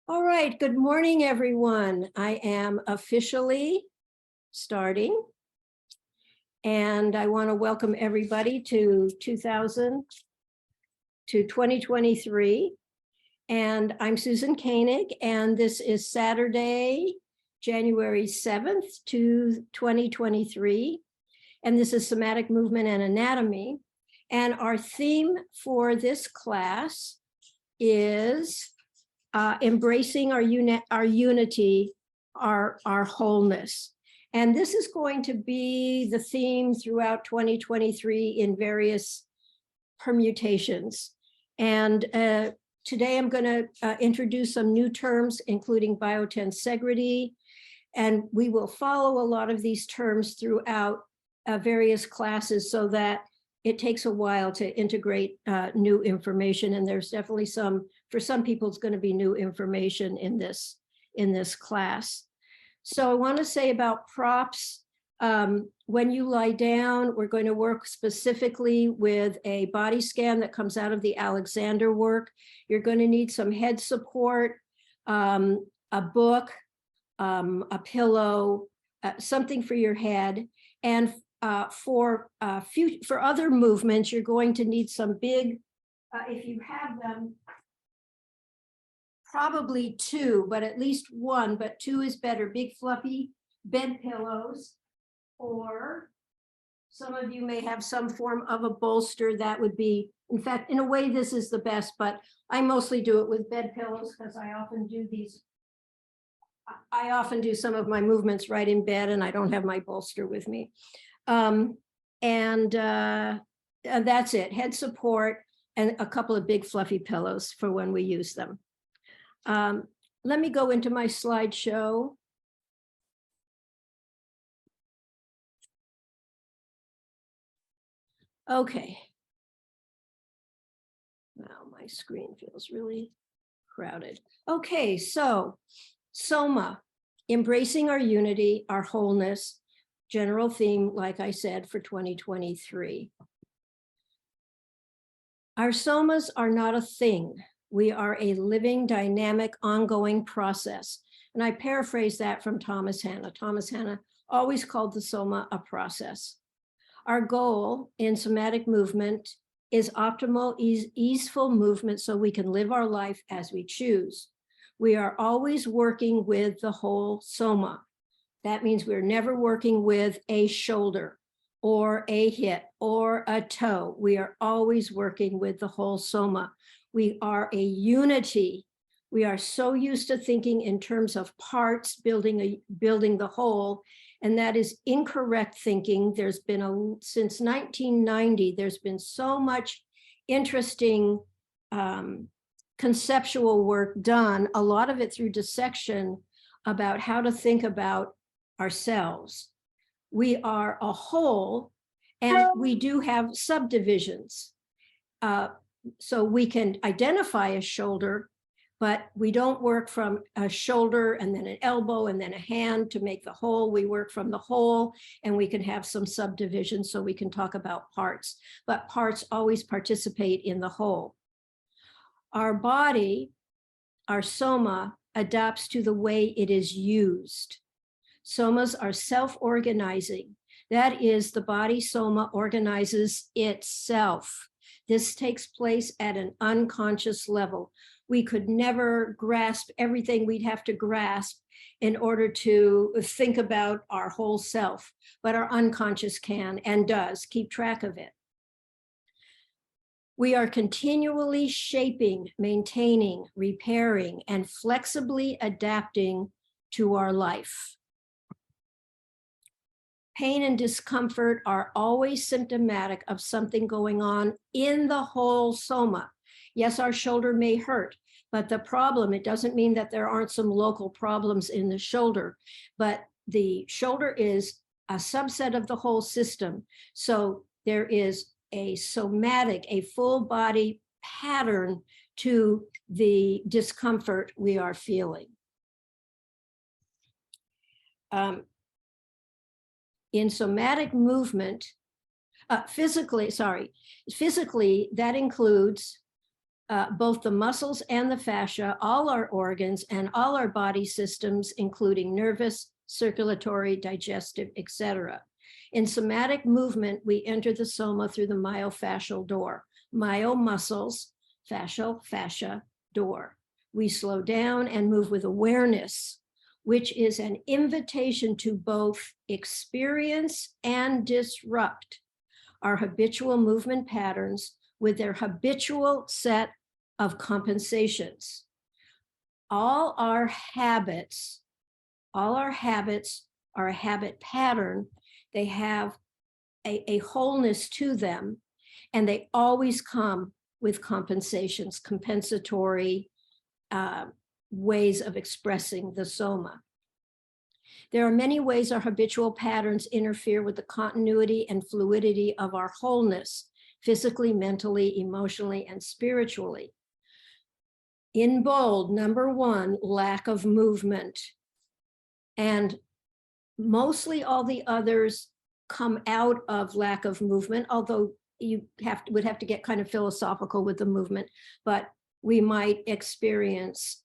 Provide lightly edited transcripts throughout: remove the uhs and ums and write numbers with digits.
All right, good morning, everyone. I am officially starting, and I want to welcome everybody to 2023. And I'm Susan Koenig, and this is Saturday, January 7th, 2023. And this is Somatic Movement and Anatomy. And our theme for this class is embracing our unity, our wholeness. And this is going to be the theme throughout 2023 in various permutations. And today I'm going to introduce some new terms, including Bio-Tensegrity, and we will follow a lot of these terms throughout various classes so that it takes a while to integrate new information, and there's definitely for some people, it's going to be new information in this class. So I want to say about props. When you lie down, we're going to work specifically with a body scan that comes out of the Alexander work. You're going to need some head support, a book, a pillow, something for your head, and for other movements, you're going to need some big, if you have them, probably two, but at least one, but two is better, big fluffy bed pillows, or some of you may have some form of a bolster that would be, in fact, in a way, this is the best, but I mostly do it with bed pillows because I often do some of my movements right in bed and I don't have my bolster with me. And that's it, head support and a couple of big fluffy pillows for when we use them. Let me go into my slideshow. Okay. Wow, my screen feels really crowded. Okay, so Soma, embracing our unity, our wholeness, general theme, like I said, for 2023. Our somas are not a thing. We are a living, dynamic, ongoing process. And I paraphrase that from Thomas Hanna. Thomas Hanna always called the soma a process. Our goal in somatic movement is optimal, easeful movement so we can live our life as we choose. We are always working with the whole soma. That means we're never working with a shoulder or a hip or a toe. We are always working with the whole soma. We are a unity. We are so used to thinking in terms of parts, building the whole, and that is incorrect thinking. There's been since 1990, there's been so much interesting conceptual work done, a lot of it through dissection, about how to think about ourselves. We are a whole, and we do have subdivisions. So we can identify a shoulder, but we don't work from a shoulder and then an elbow and then a hand to make the whole. We work from the whole, and we can have some subdivisions so we can talk about parts, but parts always participate in the whole. Our body, our soma, adapts to the way it is used. Somas are self-organizing. That is, the body soma organizes itself. This takes place at an unconscious level. We could never grasp everything we'd have to grasp in order to think about our whole self, but our unconscious can and does keep track of it. We are continually shaping, maintaining, repairing, and flexibly adapting to our life. Pain and discomfort are always symptomatic of something going on in the whole soma. Yes, our shoulder may hurt, but the problem, it doesn't mean that there aren't some local problems in the shoulder, but the shoulder is a subset of the whole system. So there is a somatic, a full body pattern to the discomfort we are feeling. In somatic movement, physically, that includes both the muscles and the fascia, all our organs and all our body systems, including nervous, circulatory, digestive, etc. In somatic movement, we enter the soma through the myofascial door. Myo muscles, fascial, fascia, door. We slow down and move with awareness, which is an invitation to both experience and disrupt our habitual movement patterns with their habitual set of compensations. All our habits are a habit pattern. They have a wholeness to them, and they always come with compensations, compensatory ways of expressing the soma. There are many ways our habitual patterns interfere with the continuity and fluidity of our wholeness, physically, mentally, emotionally, and spiritually. In bold, number 1, lack of movement. And mostly all the others come out of lack of movement, although you would have to get kind of philosophical with the movement, but we might experience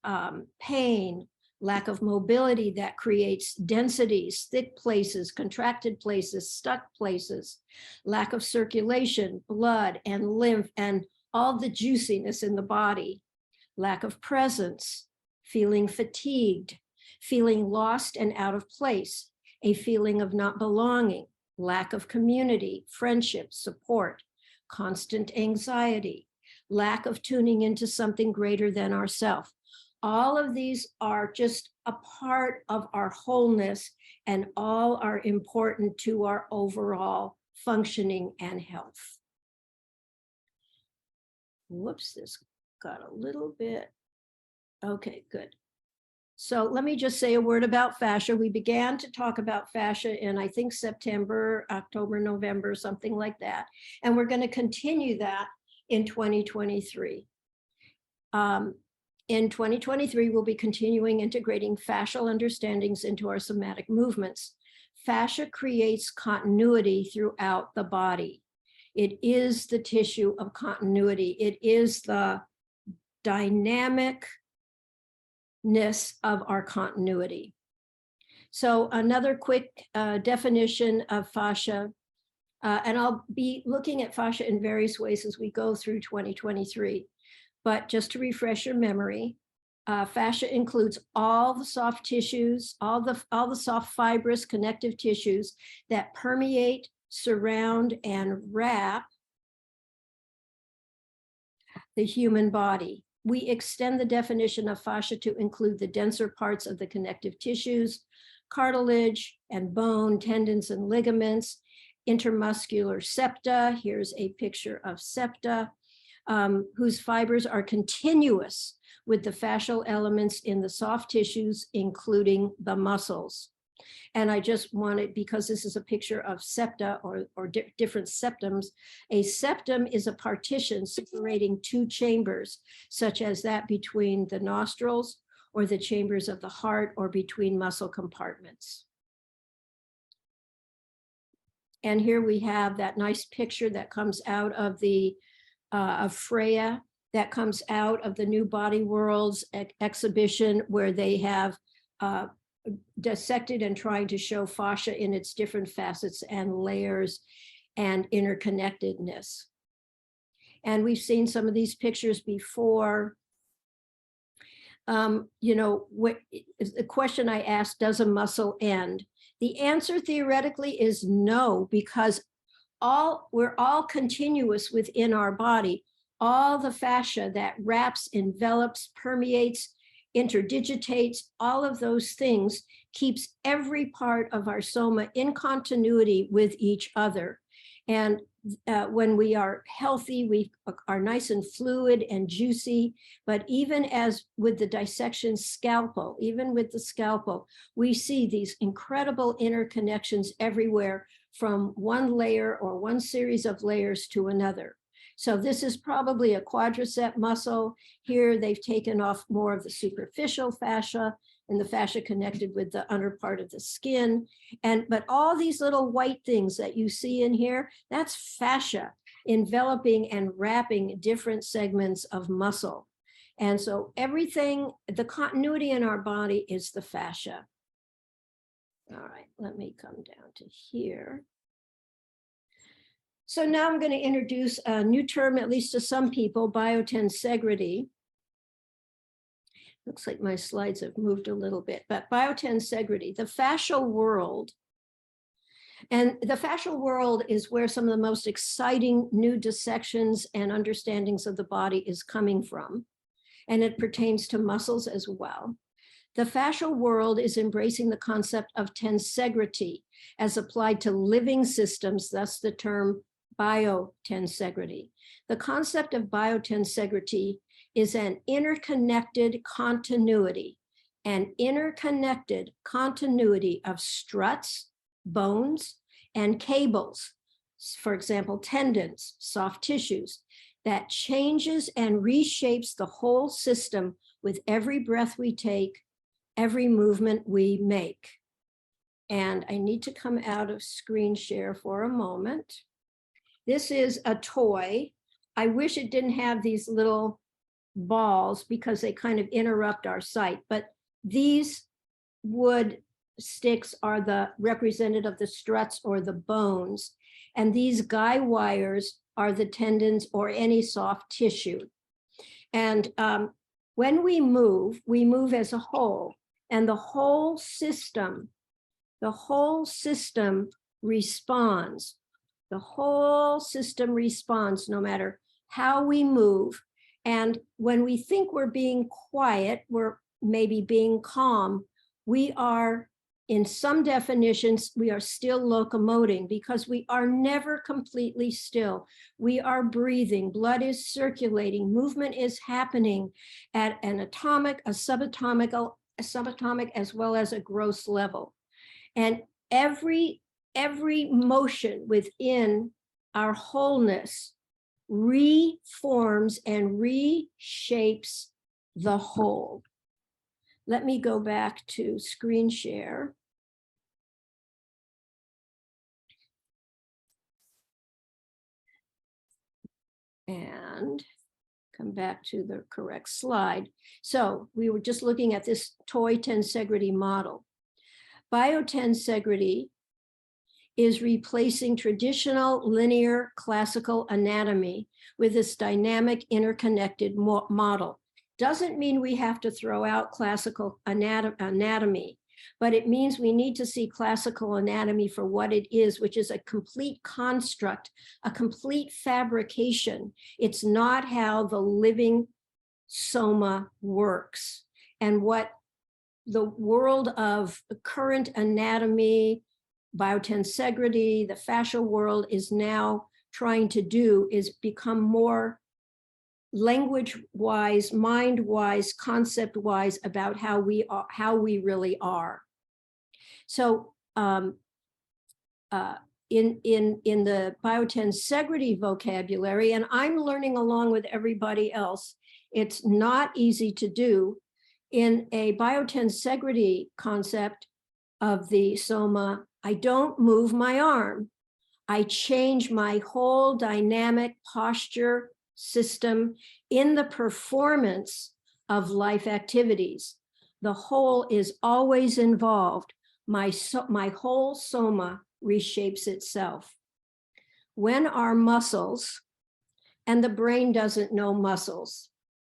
pain, lack of mobility that creates densities, thick places, contracted places, stuck places, lack of circulation, blood and lymph, and all the juiciness in the body, lack of presence, feeling fatigued, feeling lost and out of place, a feeling of not belonging, lack of community, friendship, support, constant anxiety, lack of tuning into something greater than ourself. All of these are just a part of our wholeness, and all are important to our overall functioning and health. Whoops, this got a little bit, okay, good. So let me just say a word about fascia. We began to talk about fascia in, I think, September, October, November, something like that. And we're going to continue that in 2023. In 2023, we'll be continuing integrating fascial understandings into our somatic movements. Fascia creates continuity throughout the body. It is the tissue of continuity. It is the dynamicness of our continuity. So another quick definition of fascia, and I'll be looking at fascia in various ways as we go through 2023. But just to refresh your memory, fascia includes all the soft tissues, all the soft fibrous connective tissues that permeate, surround, and wrap the human body. We extend the definition of fascia to include the denser parts of the connective tissues, cartilage and bone, tendons and ligaments, intermuscular septa. Here's a picture of septa, whose fibers are continuous with the fascial elements in the soft tissues, including the muscles. And I just wanted, because this is a picture of septa or different septums, a septum is a partition separating two chambers, such as that between the nostrils or the chambers of the heart or between muscle compartments. And here we have that nice picture that comes out of the of Freya, that comes out of the New Body Worlds exhibition, where they have dissected and trying to show fascia in its different facets and layers and interconnectedness. And we've seen some of these pictures before. You know, what is the question I asked, does a muscle end? The answer theoretically is no, because we're all continuous within our body. All the fascia that wraps, envelops, permeates, interdigitates, all of those things keeps every part of our soma in continuity with each other. And when we are healthy, we are nice and fluid and juicy. But even as with the dissection scalpel, even with the scalpel, we see these incredible interconnections everywhere, from one layer or one series of layers to another. So this is probably a quadricep muscle. Here they've taken off more of the superficial fascia and the fascia connected with the under part of the skin. But all these little white things that you see in here, that's fascia. enveloping and wrapping different segments of muscle. And so everything, the continuity in our body is the fascia. All right, let me come down to here. So now I'm going to introduce a new term, at least to some people, biotensegrity. Looks like my slides have moved a little bit, but biotensegrity, the fascial world. And the fascial world is where some of the most exciting new dissections and understandings of the body is coming from. And it pertains to muscles as well. The fascial world is embracing the concept of tensegrity as applied to living systems, thus the term bio-tensegrity. The concept of bio-tensegrity is an interconnected continuity of struts, bones, and cables, for example, tendons, soft tissues, that changes and reshapes the whole system with every breath we take, every movement we make. And I need to come out of screen share for a moment. This is a toy. I wish it didn't have these little balls because they kind of interrupt our sight, but these wood sticks are the representative of the struts or the bones, and these guy wires are the tendons or any soft tissue. And when we move as a whole, and the whole system responds. The whole system responds no matter how we move. And when we think we're being quiet, we're maybe being calm, we are, in some definitions, we are still locomoting because we are never completely still. We are breathing, blood is circulating, movement is happening at an atomic, a subatomic, as well as a gross level. And every motion within our wholeness reforms and reshapes the whole. Let me go back to screen share. And come back to the correct slide. So we were just looking at this toy tensegrity model. Bio-tensegrity is replacing traditional linear classical anatomy with this dynamic interconnected model. Doesn't mean we have to throw out classical anatomy, but it means we need to see classical anatomy for what it is, which is a complete construct, a complete fabrication. It's not how the living soma works. And what the world of current anatomy, biotensegrity, the fascial world is now trying to do is become more language-wise, mind-wise, concept-wise about how we are, how we really are. So in the biotensegrity vocabulary, and I'm learning along with everybody else, it's not easy to do. In a biotensegrity concept of the soma, I don't move my arm. I change my whole dynamic posture system in the performance of life activities. The whole is always involved. My whole soma reshapes itself. When our muscles, and the brain doesn't know muscles.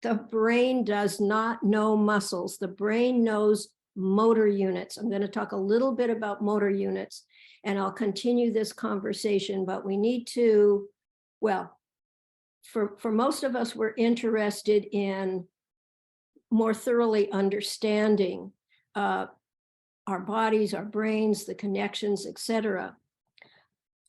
The brain does not know muscles. The brain knows motor units. I'm going to talk a little bit about motor units, and I'll continue this conversation, but we need to, well, for most of us, we're interested in more thoroughly understanding our bodies, our brains, the connections, etc.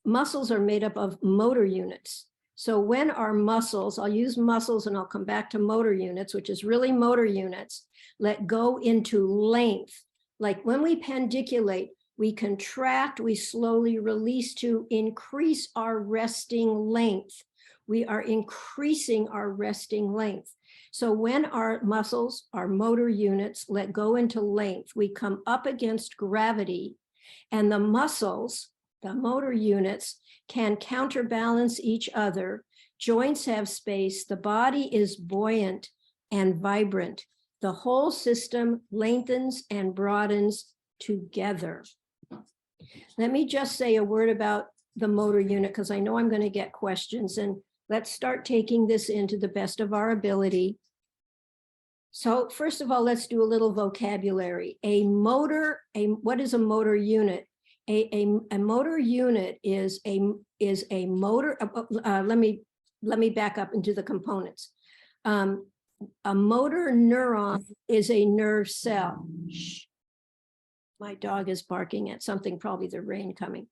Muscles are made up of motor units. So when our muscles, I'll use muscles and I'll come back to motor units, which is really motor units, let go into length. Like when we pendiculate, we contract, we slowly release to increase our resting length. We are increasing our resting length. So when our muscles, our motor units, let go into length, we come up against gravity, and the muscles the motor units can counterbalance each other. Joints have space. The body is buoyant and vibrant. The whole system lengthens and broadens together. Let me just say a word about the motor unit, because I know I'm going to get questions, and let's start taking this into the best of our ability. So first of all, let's do a little vocabulary. What is a motor unit? A motor unit is a motor. Let me back up into the components. A motor neuron is a nerve cell. Shh. My dog is barking at something, probably the rain coming.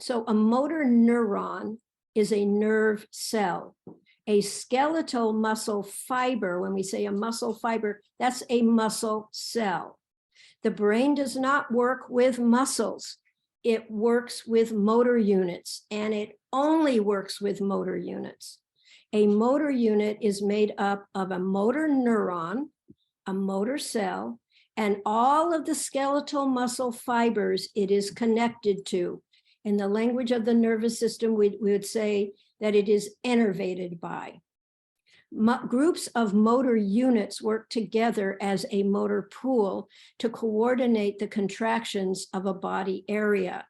So a motor neuron is a nerve cell. A skeletal muscle fiber, when we say a muscle fiber, that's a muscle cell. The brain does not work with muscles. It works with motor units, and it only works with motor units. A motor unit is made up of a motor neuron, a motor cell, and all of the skeletal muscle fibers it is connected to. In the language of the nervous system, we would say that it is innervated by. Groups of motor units work together as a motor pool to coordinate the contractions of a body area.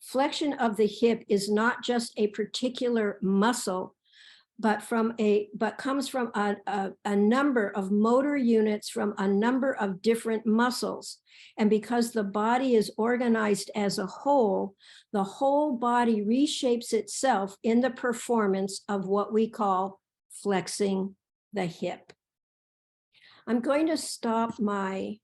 Flexion of the hip is not just a particular muscle, but comes from a number of motor units from a number of different muscles. And because the body is organized as a whole, the whole body reshapes itself in the performance of what we call flexing the hip. I'm going to stop my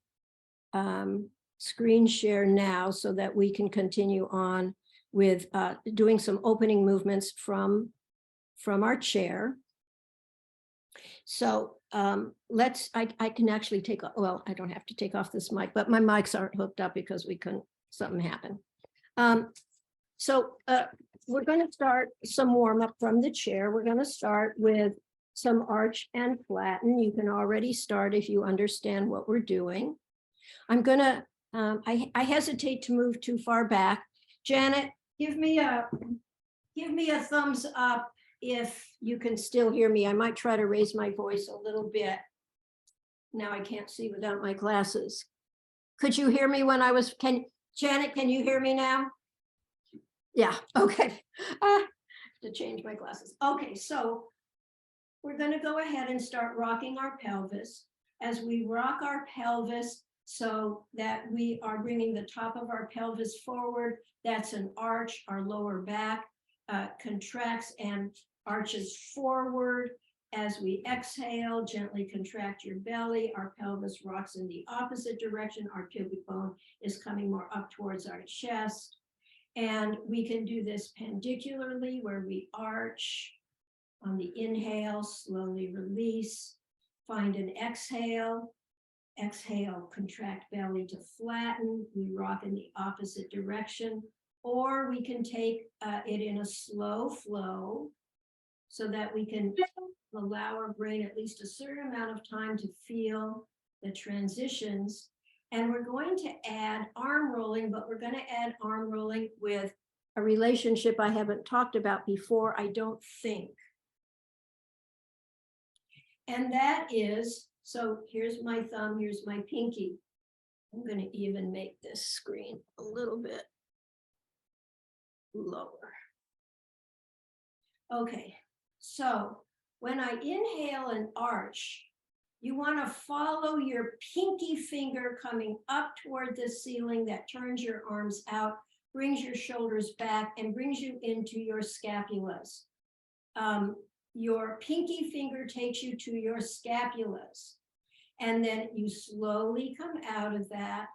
screen share now so that we can continue on with doing some opening movements from our chair. So I can actually take, well, I don't have to take off this mic, but my mics aren't hooked up because something happened. So we're going to start some warm up from the chair. We're going to start with some arch and flatten. You can already start if you understand what we're doing. I'm going to, I hesitate to move too far back. Janet, give me a thumbs up if you can still hear me. I might try to raise my voice a little bit. Now I can't see without my glasses. Could you hear me when I was, Janet, can you hear me now? Yeah, okay. To change my glasses. Okay, so we're going to go ahead and start rocking our pelvis. As we rock our pelvis so that we are bringing the top of our pelvis forward, that's an arch. Our lower back contracts and arches forward. As we exhale, gently contract your belly. Our pelvis rocks in the opposite direction. Our pubic bone is coming more up towards our chest. And we can do this pendicularly, where we arch. On the inhale, slowly release. Find an exhale. Exhale, contract belly to flatten. We rock in the opposite direction. Or we can take it in a slow flow so that we can allow our brain at least a certain amount of time to feel the transitions. And we're going to add arm rolling, but we're going to add arm rolling with a relationship I haven't talked about before, I don't think. And that is, so here's my thumb, here's my pinky. I'm going to even make this screen a little bit lower. Okay, so when I inhale and arch, you want to follow your pinky finger coming up toward the ceiling that turns your arms out, brings your shoulders back, and brings you into your scapulas. Your pinky finger takes you to your scapulas, and then you slowly come out of that,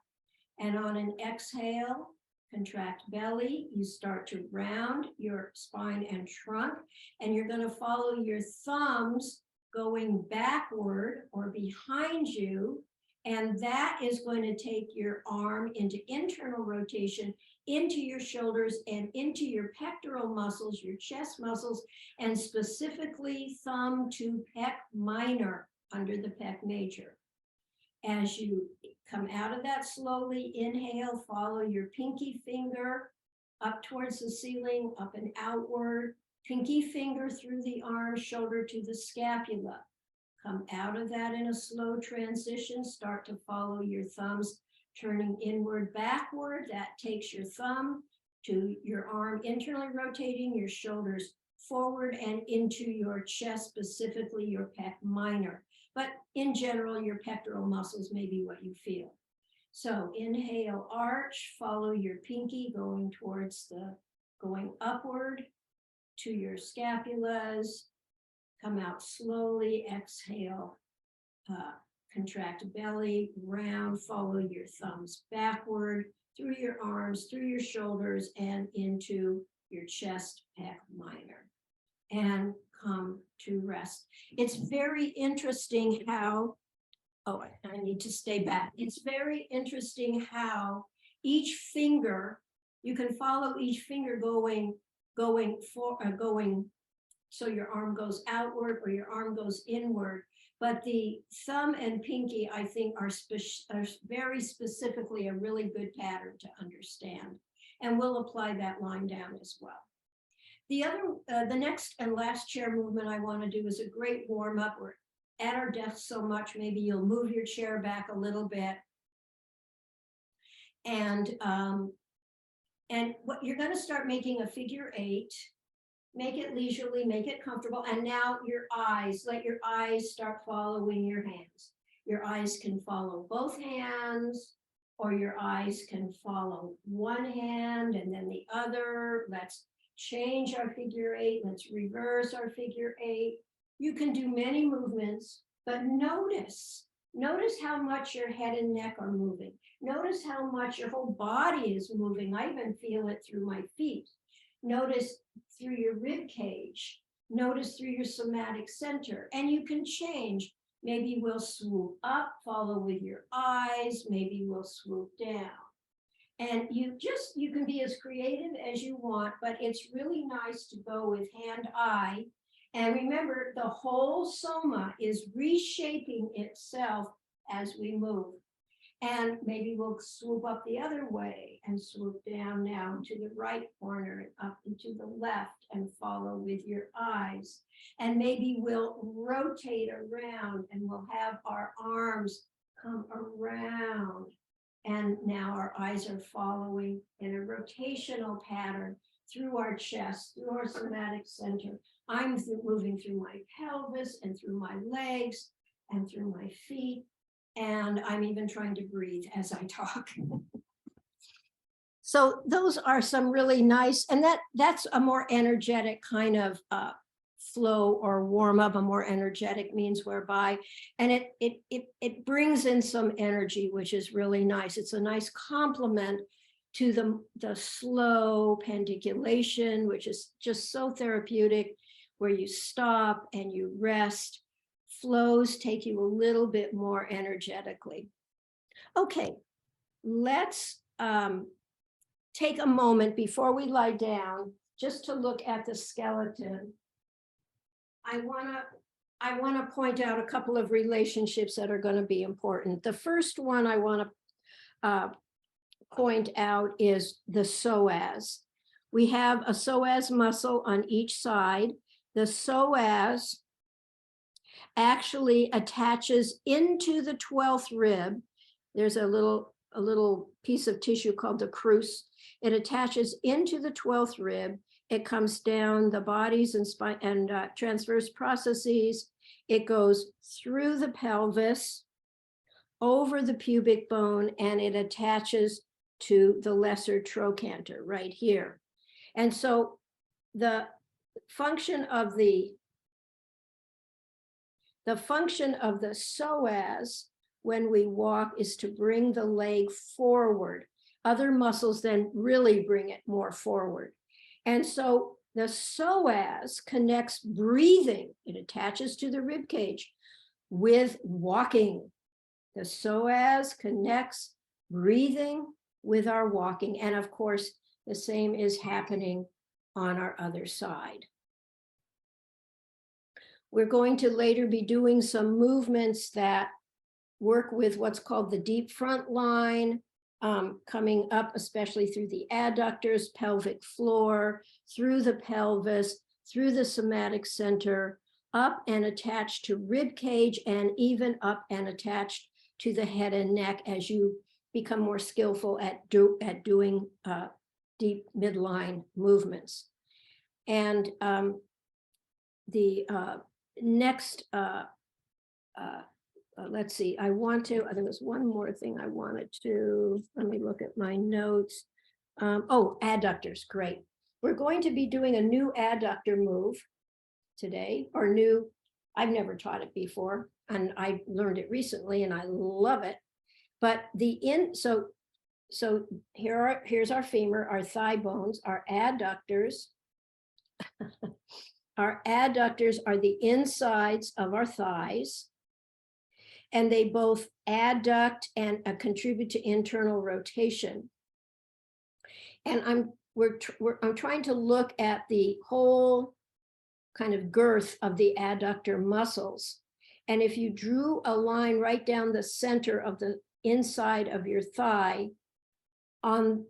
and on an exhale, contract belly, you start to round your spine and trunk, and you're going to follow your thumbs going backward or behind you, and that is going to take your arm into internal rotation, into your shoulders and into your pectoral muscles, your chest muscles, and specifically thumb to pec minor under the pec major. As you come out of that slowly, inhale, follow your pinky finger up towards the ceiling, up and outward. Pinky finger through the arm, shoulder to the scapula. Come out of that in a slow transition. Start to follow your thumbs, turning inward, backward. That takes your thumb to your arm internally rotating, your shoulders forward and into your chest, specifically your pec minor. But in general, your pectoral muscles may be what you feel. So inhale, arch, follow your pinky going upward to your scapulas. Come out slowly, exhale, contract belly, round, follow your thumbs backward, through your arms, through your shoulders, and into your chest, pec minor. And come to rest. It's very interesting how, oh, I need to stay back. It's very interesting how each finger, you can follow each finger going, so your arm goes outward or your arm goes inward. But the thumb and pinky, I think, are very specifically a really good pattern to understand. And we'll apply that line down as well. The next and last chair movement I want to do is a great warm up. We're at our desk so much, maybe you'll move your chair back a little bit. And what you're going to start making a figure 8. Make it leisurely, make it comfortable. And now your eyes, let your eyes start following your hands. Your eyes can follow both hands, or your eyes can follow one hand and then the other. Let's change our figure 8. Let's reverse our figure 8. You can do many movements, but notice how much your head and neck are moving. Notice how much your whole body is moving. I even feel it through my feet. Notice through your rib cage. Notice through your somatic center. And you can change. Maybe we'll swoop up, follow with your eyes. Maybe we'll swoop down. And you can be as creative as you want, but it's really nice to go with hand-eye. And remember, the whole soma is reshaping itself as we move. And maybe we'll swoop up the other way and swoop down now to the right corner and up into the left and follow with your eyes. And maybe we'll rotate around and we'll have our arms come around. And now our eyes are following in a rotational pattern through our chest, through our somatic center. I'm moving through my pelvis and through my legs and through my feet. And I'm even trying to breathe as I talk. So those are some really nice, and that's a more energetic kind of flow or warm up, a more energetic means whereby, and it brings in some energy, which is really nice. It's a nice complement to the slow pandiculation, which is just so therapeutic, where you stop and you rest. Flows take you a little bit more energetically. Okay, let's take a moment before we lie down just to look at the skeleton. I want to point out a couple of relationships that are going to be important. The first one I want to point out is the psoas. We have a psoas muscle on each side. The psoas actually attaches into the 12th rib. There's a little piece of tissue called the crus. It attaches into the 12th rib. It comes down the bodies and spine and transverse processes. It goes through the pelvis, over the pubic bone, and it attaches to the lesser trochanter right here. And so the function of the psoas when we walk is to bring the leg forward. Other muscles then really bring it more forward. And so the psoas connects breathing. It attaches to the rib cage with walking. The psoas connects breathing with our walking. And of course, the same is happening on our other side. We're going to later be doing some movements that work with what's called the deep front line, coming up, especially through the adductors, pelvic floor, through the pelvis, through the somatic center, up and attached to rib cage, and even up and attached to the head and neck as you become more skillful at doing deep midline movements. And the next, let's see, there was one more thing I wanted to, let me look at my notes. Adductors, great. We're going to be doing a new adductor move today, or new, I've never taught it before, and I learned it recently and I love it. But so here's our femur, our thigh bones, our adductors. Our adductors are the insides of our thighs, and they both adduct and contribute to internal rotation. And I'm trying to look at the whole kind of girth of the adductor muscles. And if you drew a line right down the center of the inside of your thigh, on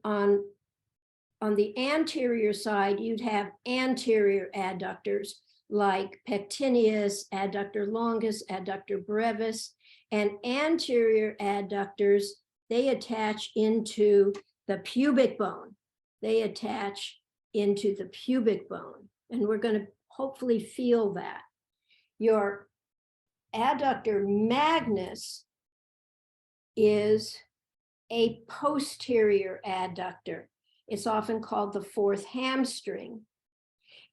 the anterior side, you'd have anterior adductors like pectineus, adductor longus, adductor brevis, and anterior adductors, they attach into the pubic bone. They attach into the pubic bone, and we're going to hopefully feel that. Your adductor magnus is a posterior adductor. It's often called the fourth hamstring.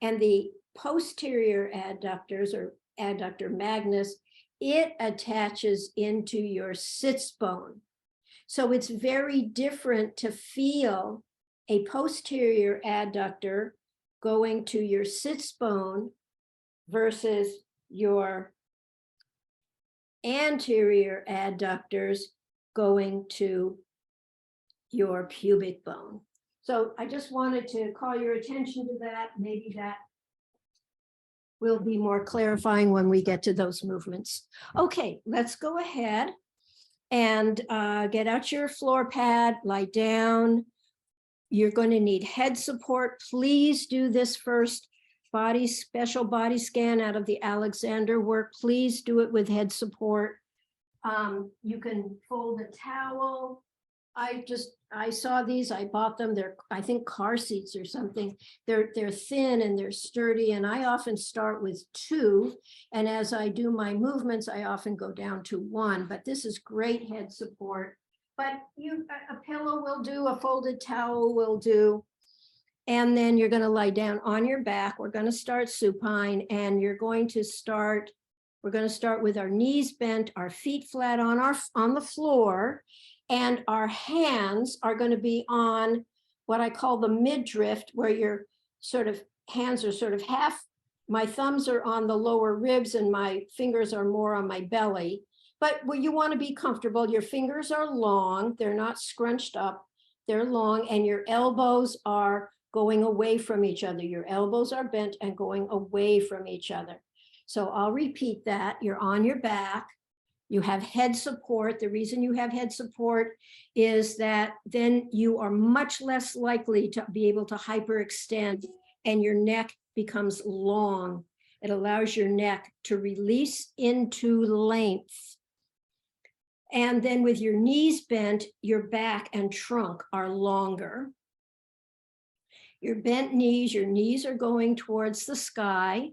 And the posterior adductors, or adductor magnus, it attaches into your sits bone. So it's very different to feel a posterior adductor going to your sits bone versus your anterior adductors going to your pubic bone. So I just wanted to call your attention to that. Maybe that will be more clarifying when we get to those movements. Okay, let's go ahead and get out your floor pad, lie down. You're going to need head support. Please do this first special body scan out of the Alexander work. Please do it with head support. You can fold a towel. I saw these, I bought them. They're, I think, car seats or something. They're thin and they're sturdy, and I often start with 2. And as I do my movements, I often go down to 1, but this is great head support. But a pillow will do, a folded towel will do. And then you're going to lie down on your back. We're going to start supine, and we're going to start with our knees bent, our feet flat on the floor, and our hands are going to be on what I call the midriff, where your hands are sort of half, my thumbs are on the lower ribs and my fingers are more on my belly. But you want to be comfortable. Your fingers are long, they're not scrunched up, they're long, and your elbows are going away from each other. Your elbows are bent and going away from each other. So I'll repeat that. You're on your back. You have head support. The reason you have head support is that then you are much less likely to be able to hyperextend, and your neck becomes long. It allows your neck to release into length. And then with your knees bent, your back and trunk are longer. Your bent knees, your knees are going towards the sky.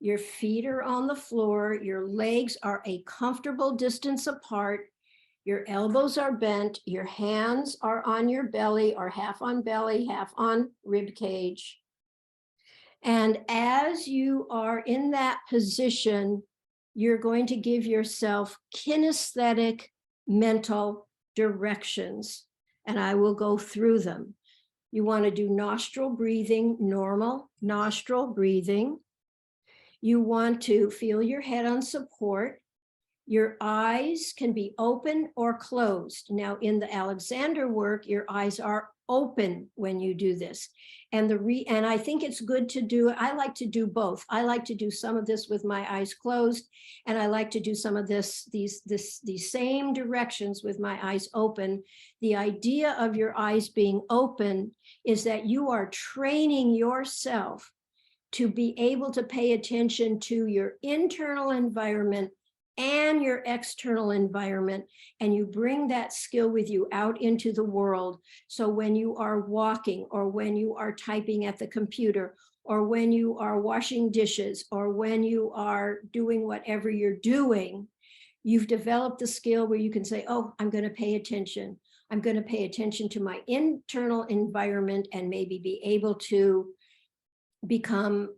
Your feet are on the floor. Your legs are a comfortable distance apart. Your elbows are bent. Your hands are on your belly, or half on belly, half on rib cage. And as you are in that position, you're going to give yourself kinesthetic mental directions, and I will go through them. You want to do nostril breathing, normal nostril breathing. You want to feel your head on support. Your eyes can be open or closed. Now, in the Alexander work, your eyes are open when you do this. And and I think it's good to do, I like to do both. I like to do some of this with my eyes closed, and I like to do some of these same directions with my eyes open. The idea of your eyes being open is that you are training yourself to be able to pay attention to your internal environment and your external environment, and you bring that skill with you out into the world. So when you are walking, or when you are typing at the computer, or when you are washing dishes, or when you are doing whatever you're doing, you've developed the skill where you can say, oh, I'm going to pay attention. I'm going to pay attention to my internal environment, and maybe be able to become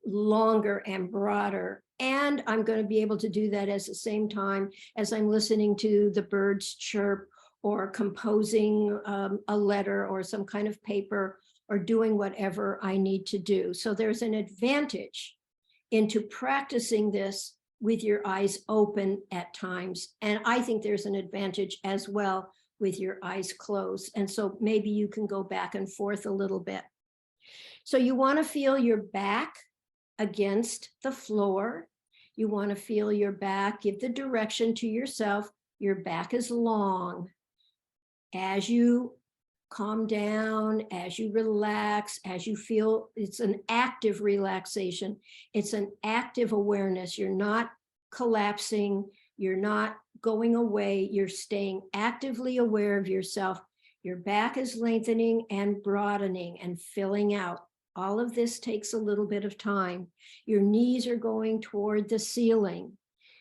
longer and broader. And I'm going to be able to do that at the same time as I'm listening to the birds chirp, or composing a letter or some kind of paper, or doing whatever I need to do. So there's an advantage into practicing this with your eyes open at times. And I think there's an advantage as well with your eyes closed. And so maybe you can go back and forth a little bit. So you want to feel your back against the floor. You want to feel your back, give the direction to yourself. Your back is long. As you calm down, as you relax, as you feel, it's an active relaxation. It's an active awareness. You're not collapsing. You're not going away. You're staying actively aware of yourself. Your back is lengthening and broadening and filling out. All of this takes a little bit of time. Your knees are going toward the ceiling.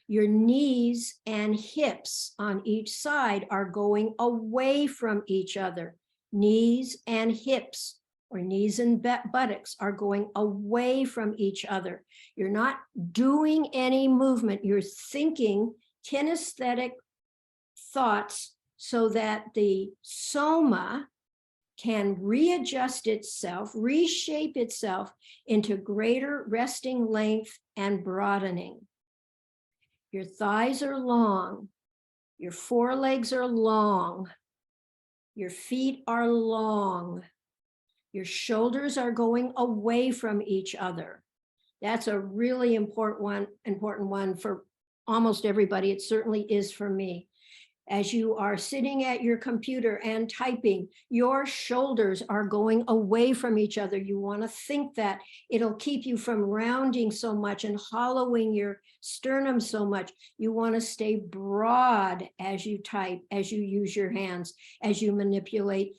Your knees and hips on each side are going away from each other. Knees and hips, or knees and buttocks, are going away from each other. You're not doing any movement. You're thinking kinesthetic thoughts so that the soma can readjust itself, reshape itself into greater resting length and broadening. Your thighs are long. Your forelegs are long. Your feet are long. Your shoulders are going away from each other. That's a really important one for almost everybody. It certainly is for me. As you are sitting at your computer and typing, your shoulders are going away from each other. You want to think that. It'll keep you from rounding so much and hollowing your sternum so much. You want to stay broad as you type, as you use your hands, as you manipulate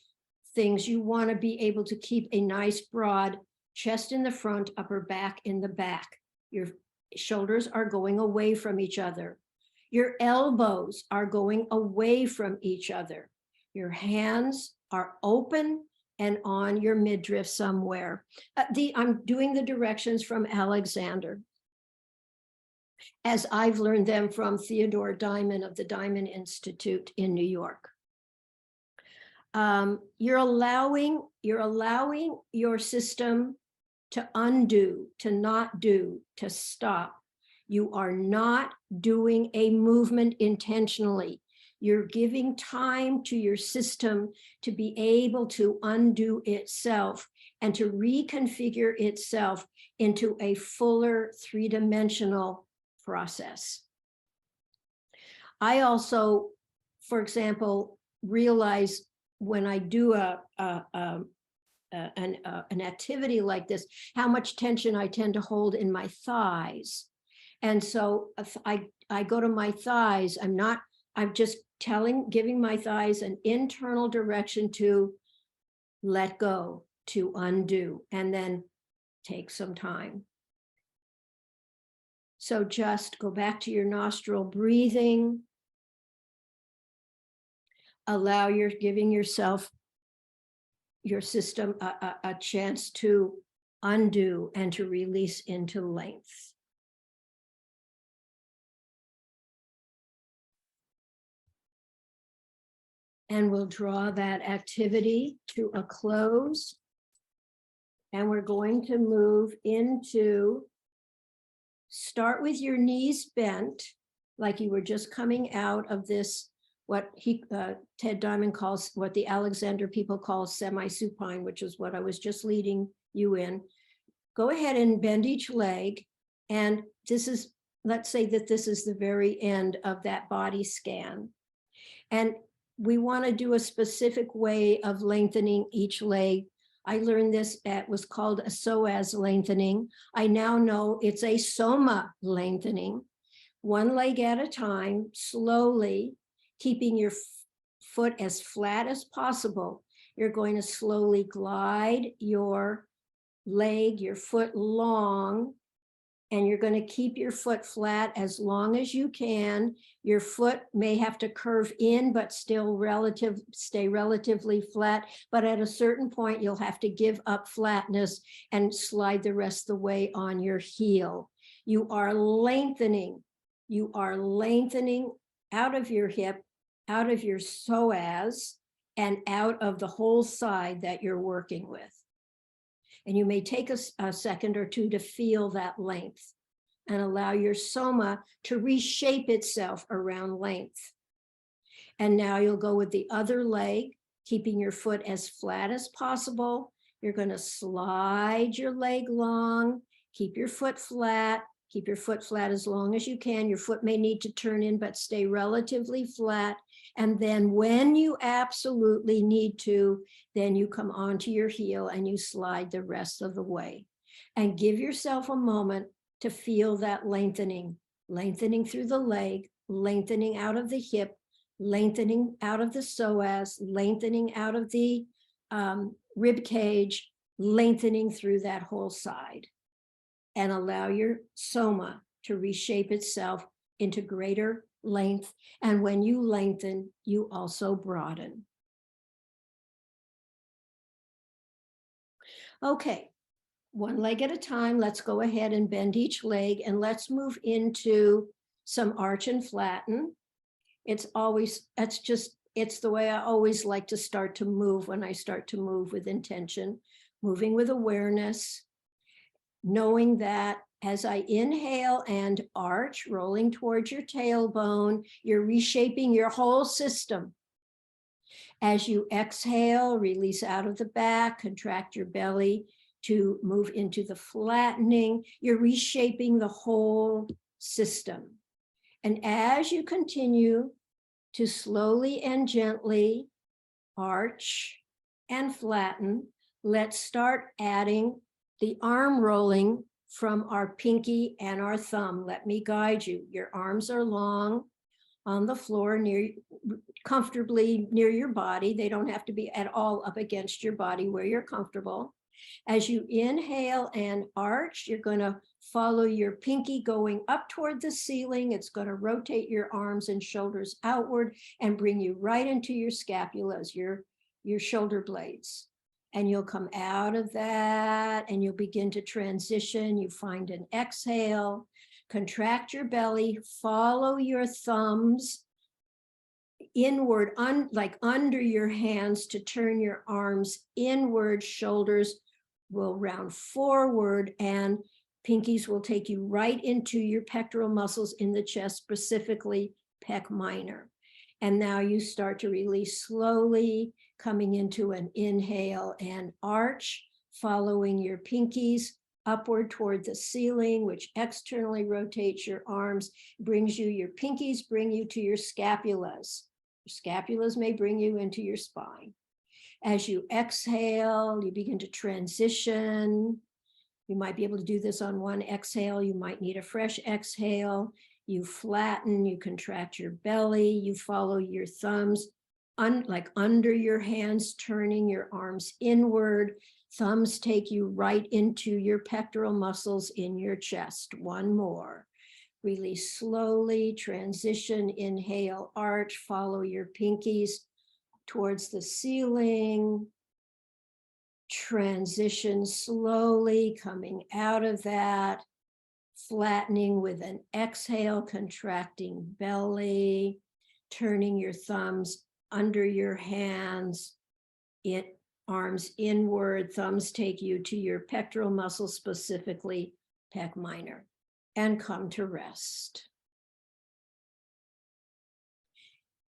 things. You want to be able to keep a nice broad chest in the front, upper back in the back. Your shoulders are going away from each other. Your elbows are going away from each other. Your hands are open and on your midriff somewhere. I'm doing the directions from Alexander, as I've learned them from Theodore Diamond of the Diamond Institute in New York. You're allowing your system to undo, to not do, to stop. You are not doing a movement intentionally. You're giving time to your system to be able to undo itself and to reconfigure itself into a fuller three-dimensional process. I also, for example, realize when I do an activity like this, how much tension I tend to hold in my thighs. And so if I go to my thighs, I'm just giving my thighs an internal direction to let go, to undo, and then take some time. So just go back to your nostril breathing. Giving yourself, your system, a chance to undo and to release into length. And we'll draw that activity to a close. And we're going to move into, start with your knees bent, like you were just coming out of this what Ted Diamond calls, what the Alexander people call semi-supine, which is what I was just leading you in. Go ahead and bend each leg. And this is, let's say that this is the very end of that body scan. And we want to do a specific way of lengthening each leg. I learned this at was called a psoas lengthening. I now know it's a Soma lengthening. One leg at a time, slowly, keeping your foot as flat as possible. You're going to slowly glide your leg, your foot long, and you're going to keep your foot flat as long as you can. Your foot may have to curve in, but still stay relatively flat. But at a certain point, you'll have to give up flatness and slide the rest of the way on your heel. You are lengthening. You are lengthening out of your hip, out of your psoas, and out of the whole side that you're working with. And you may take a second or two to feel that length and allow your soma to reshape itself around length. And now you'll go with the other leg, keeping your foot as flat as possible. You're going to slide your leg long, keep your foot flat. Keep your foot flat as long as you can. Your foot may need to turn in, but stay relatively flat. And then when you absolutely need to, then you come onto your heel and you slide the rest of the way. And give yourself a moment to feel that lengthening through the leg, lengthening out of the hip, lengthening out of the psoas, lengthening out of the rib cage, lengthening through that whole side. And allow your soma to reshape itself into greater length. And when you lengthen, you also broaden. Okay, one leg at a time. Let's go ahead and bend each leg, and let's move into some arch and flatten. It's the way I always like to start to move when I start to move with intention, moving with awareness. Knowing that as I inhale and arch, rolling towards your tailbone, you're reshaping your whole system. As you exhale, release out of the back, contract your belly to move into the flattening. You're reshaping the whole system. And as you continue to slowly and gently arch and flatten, let's start adding the arm rolling from our pinky and our thumb. Let me guide you. Your arms are long on the floor, comfortably near your body. They don't have to be at all up against your body where you're comfortable. As you inhale and arch, you're going to follow your pinky going up toward the ceiling. It's going to rotate your arms and shoulders outward and bring you right into your scapulas, your shoulder blades. And you'll come out of that and you'll begin to transition. You find an exhale, contract your belly, follow your thumbs inward, like under your hands to turn your arms inward. Shoulders will round forward and pinkies will take you right into your pectoral muscles in the chest, specifically pec minor. And now you start to release slowly, coming into an inhale and arch, following your pinkies upward toward the ceiling, which externally rotates your arms, your pinkies bring you to your scapulas. Your scapulas may bring you into your spine. As you exhale, you begin to transition. You might be able to do this on one exhale. You might need a fresh exhale. You flatten, you contract your belly, you follow your thumbs, like under your hands, turning your arms inward. Thumbs take you right into your pectoral muscles in your chest. One more. Release slowly, transition, inhale, arch, follow your pinkies towards the ceiling. Transition slowly, coming out of that. Flattening with an exhale, contracting belly, turning your thumbs under your hands, arms inward, thumbs take you to your pectoral muscles, specifically pec minor, and come to rest.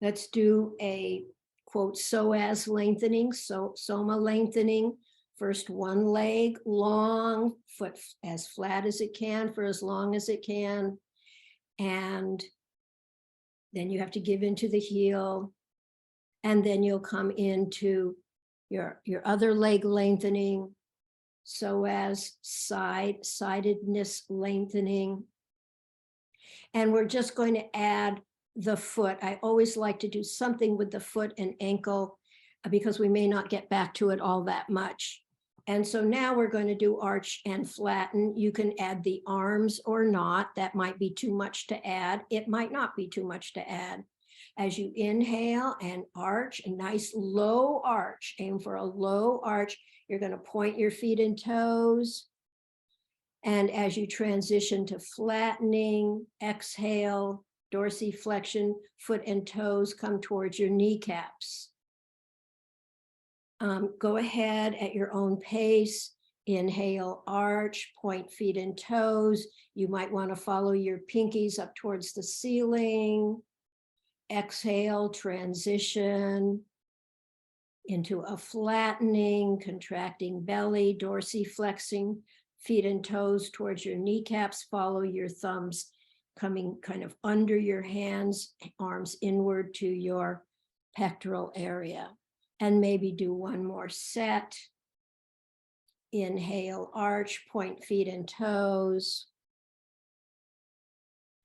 Let's do a quote psoas lengthening, so soma lengthening. First one leg long, foot as flat as it can for as long as it can. And then you have to give into the heel. And then you'll come into your other leg lengthening, psoas sidedness lengthening. And we're just going to add the foot. I always like to do something with the foot and ankle because we may not get back to it all that much. And so now we're going to do arch and flatten. You can add the arms or not. That might be too much to add. It might not be too much to add. As you inhale and arch, a nice low arch, aim for a low arch. You're going to point your feet and toes. And as you transition to flattening, exhale, dorsiflexion, foot and toes come towards your kneecaps. Go ahead at your own pace. Inhale, arch, point feet and toes. You might want to follow your pinkies up towards the ceiling. Exhale, transition into a flattening, contracting belly, dorsiflexing, feet and toes towards your kneecaps. Follow your thumbs coming kind of under your hands, arms inward to your pectoral area. And maybe do one more set. Inhale, arch, point feet and toes.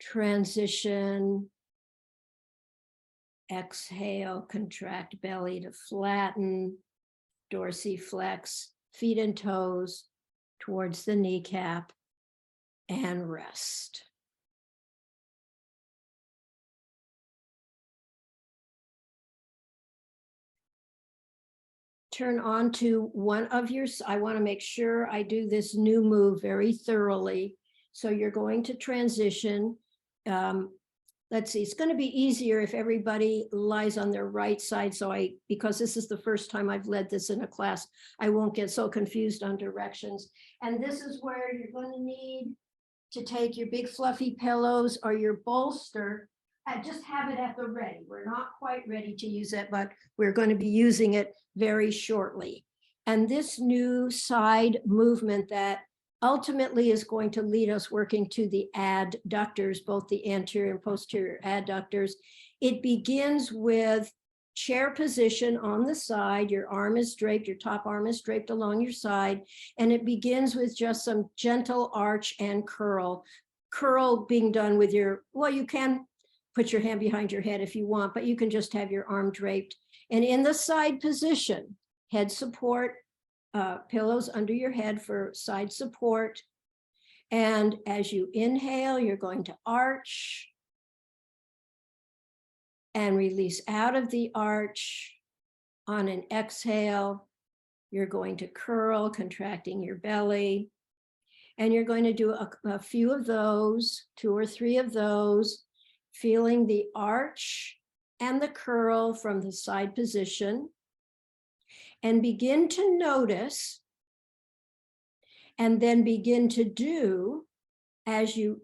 Transition. Exhale, contract belly to flatten. Dorsiflex, feet and toes towards the kneecap, and rest. Turn on to one of your, I want to make sure I do this new move very thoroughly. So you're going to transition. Let's see, it's going to be easier if everybody lies on their right side. So because this is the first time I've led this in a class, I won't get so confused on directions. And this is where you're going to need to take your big fluffy pillows or your bolster and just have it at the ready. We're not quite ready to use it, but we're going to be using it very shortly. And this new side movement that ultimately is going to lead us working to the adductors, both the anterior and posterior adductors. It begins with chair position on the side. Your arm is draped, your top arm is draped along your side, and it begins with just some gentle arch and curl. Curl being done with your, well, you can put your hand behind your head if you want, but you can just have your arm draped. And in the side position, head support, pillows under your head for side support. And as you inhale, you're going to arch and release out of the arch. On an exhale, you're going to curl, contracting your belly. And you're going to do a few of those, 2 or 3 of those, feeling the arch and the curl from the side position. And begin to notice, and then begin to do as you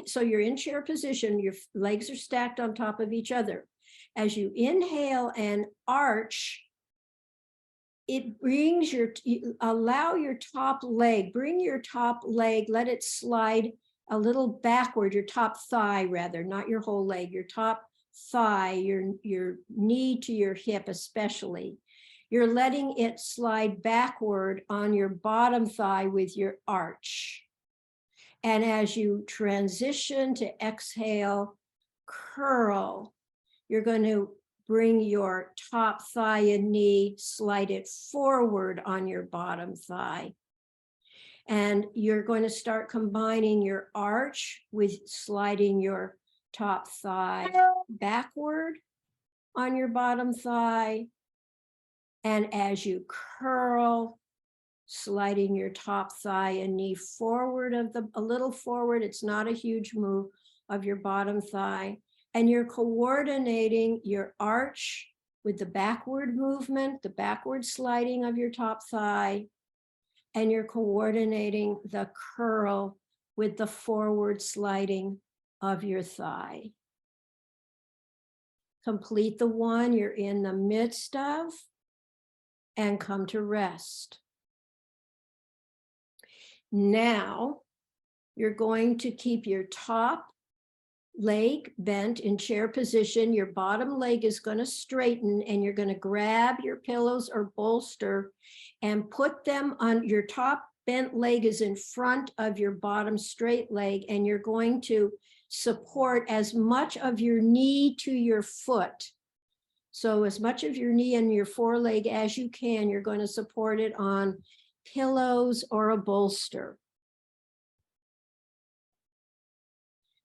so you're in chair position, your legs are stacked on top of each other. As you inhale and arch, it brings allow your top leg, bring your top leg, let it slide a little backward, your top thigh rather, not your whole leg, your top thigh, your knee to your hip especially. You're letting it slide backward on your bottom thigh with your arch. And as you transition to exhale, curl, you're going to bring your top thigh and knee, slide it forward on your bottom thigh. And you're going to start combining your arch with sliding your top thigh backward on your bottom thigh. And as you curl, sliding your top thigh and knee forward a little forward, it's not a huge move, of your bottom thigh. And you're coordinating your arch with the backward movement, the backward sliding of your top thigh. And you're coordinating the curl with the forward sliding of your thigh. Complete the one you're in the midst of and come to rest. Now, you're going to keep your top leg bent in chair position. Your bottom leg is going to straighten, and you're going to grab your pillows or bolster and put them on. Your top bent leg is in front of your bottom straight leg, and you're going to support as much of your knee to your foot. So as much of your knee and your foreleg as you can, you're going to support it on pillows or a bolster.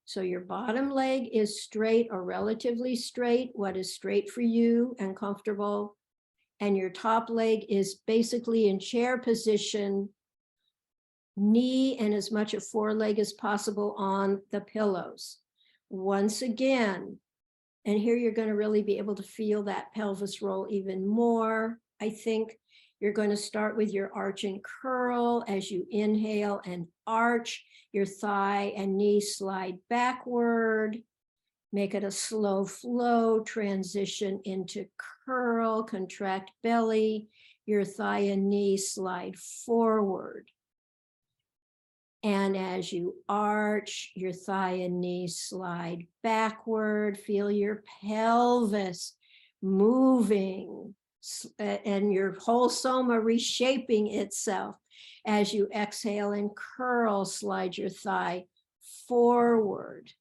So your bottom leg is straight or relatively straight, what is straight for you and comfortable. And your top leg is basically in chair position, knee and as much of foreleg as possible on the pillows. Once again, and here you're going to really be able to feel that pelvis roll even more. I think you're going to start with your arch and curl as you inhale and arch. Your thigh and knee slide backward. Make it a slow flow, transition into curl, contract belly. Your thigh and knee slide forward. And as you arch, your thigh and knee slide backward. Feel your pelvis moving and your whole soma reshaping itself. As you exhale and curl, slide your thigh forward.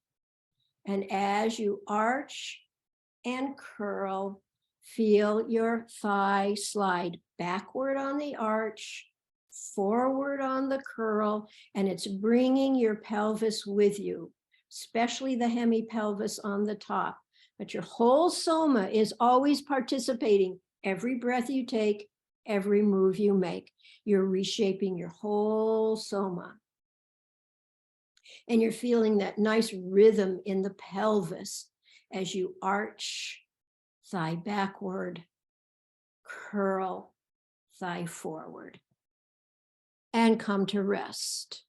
And as you arch and curl, feel your thigh slide backward on the arch, forward on the curl, and it's bringing your pelvis with you, especially the hemi-pelvis on the top. But your whole soma is always participating. Every breath you take, every move you make, you're reshaping your whole soma. And you're feeling that nice rhythm in the pelvis as you arch, thigh backward, curl, thigh forward, and come to rest.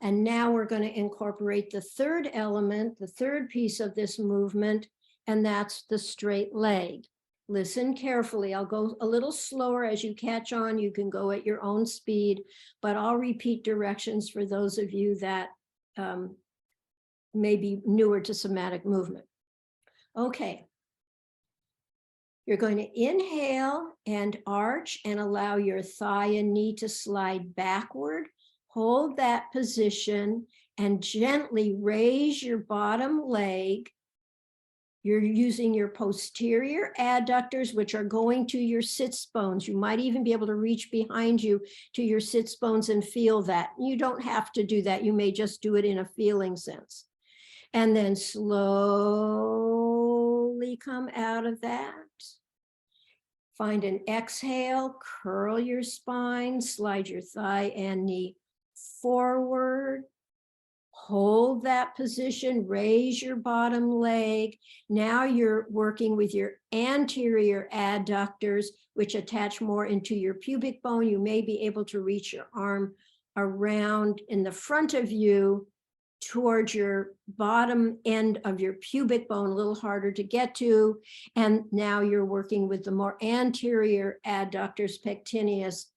And now we're going to incorporate the third element, the third piece of this movement, and that's the straight leg. Listen carefully. I'll go a little slower as you catch on. You can go at your own speed, but I'll repeat directions for those of you that may be newer to somatic movement. Okay. You're going to inhale and arch and allow your thigh and knee to slide backward. Hold that position and gently raise your bottom leg. You're using your posterior adductors, which are going to your sits bones. You might even be able to reach behind you to your sits bones and feel that. You don't have to do that. You may just do it in a feeling sense. And then slowly come out of that. Find an exhale, curl your spine, slide your thigh and knee forward. Hold that position, raise your bottom leg. Now you're working with your anterior adductors, which attach more into your pubic bone. You may be able to reach your arm around in the front of you towards your bottom end of your pubic bone, a little harder to get to. And now you're working with the more anterior adductors, pectineus,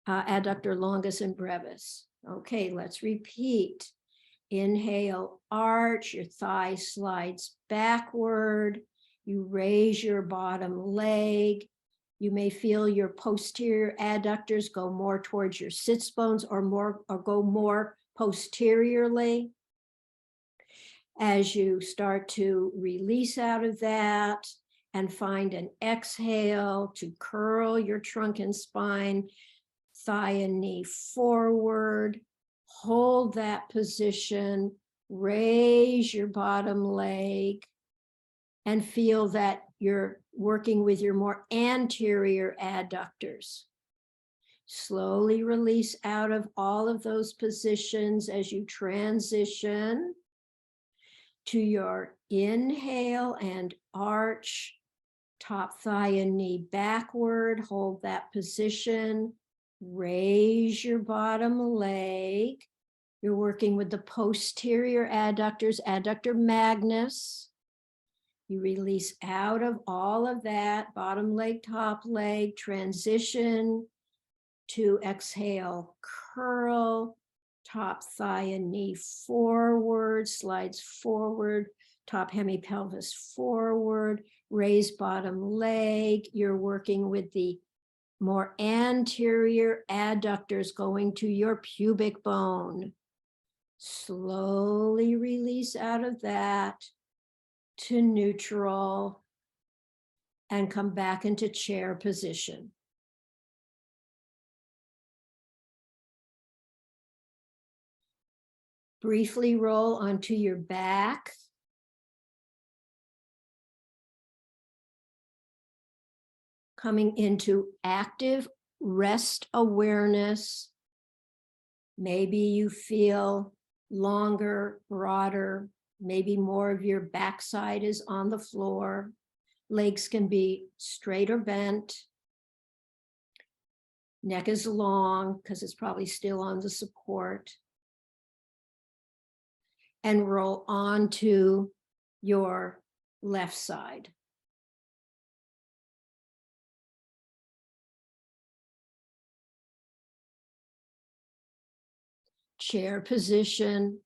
adductor longus and brevis. Okay, let's repeat. Inhale, arch, your thigh slides backward. You raise your bottom leg. You may feel your posterior adductors go more towards your sits bones or go more posteriorly. As you start to release out of that and find an exhale to curl your trunk and spine, thigh and knee forward. Hold that position, raise your bottom leg, and feel that you're working with your more anterior adductors. Slowly release out of all of those positions as you transition to your inhale and arch, top thigh and knee backward. Hold that position. Raise your bottom leg. You're working with the posterior adductors, adductor magnus. You release out of all of that, bottom leg, top leg, transition to exhale, curl, top thigh and knee forward, slides forward, top hemi-pelvis forward, raise bottom leg. You're working with the more anterior adductors going to your pubic bone. Slowly release out of that to neutral and come back into chair position. Briefly roll onto your back. Coming into active rest awareness. Maybe you feel longer, broader, maybe more of your backside is on the floor. Legs can be straight or bent. Neck is long because it's probably still on the support. And roll onto your left side. Chair position.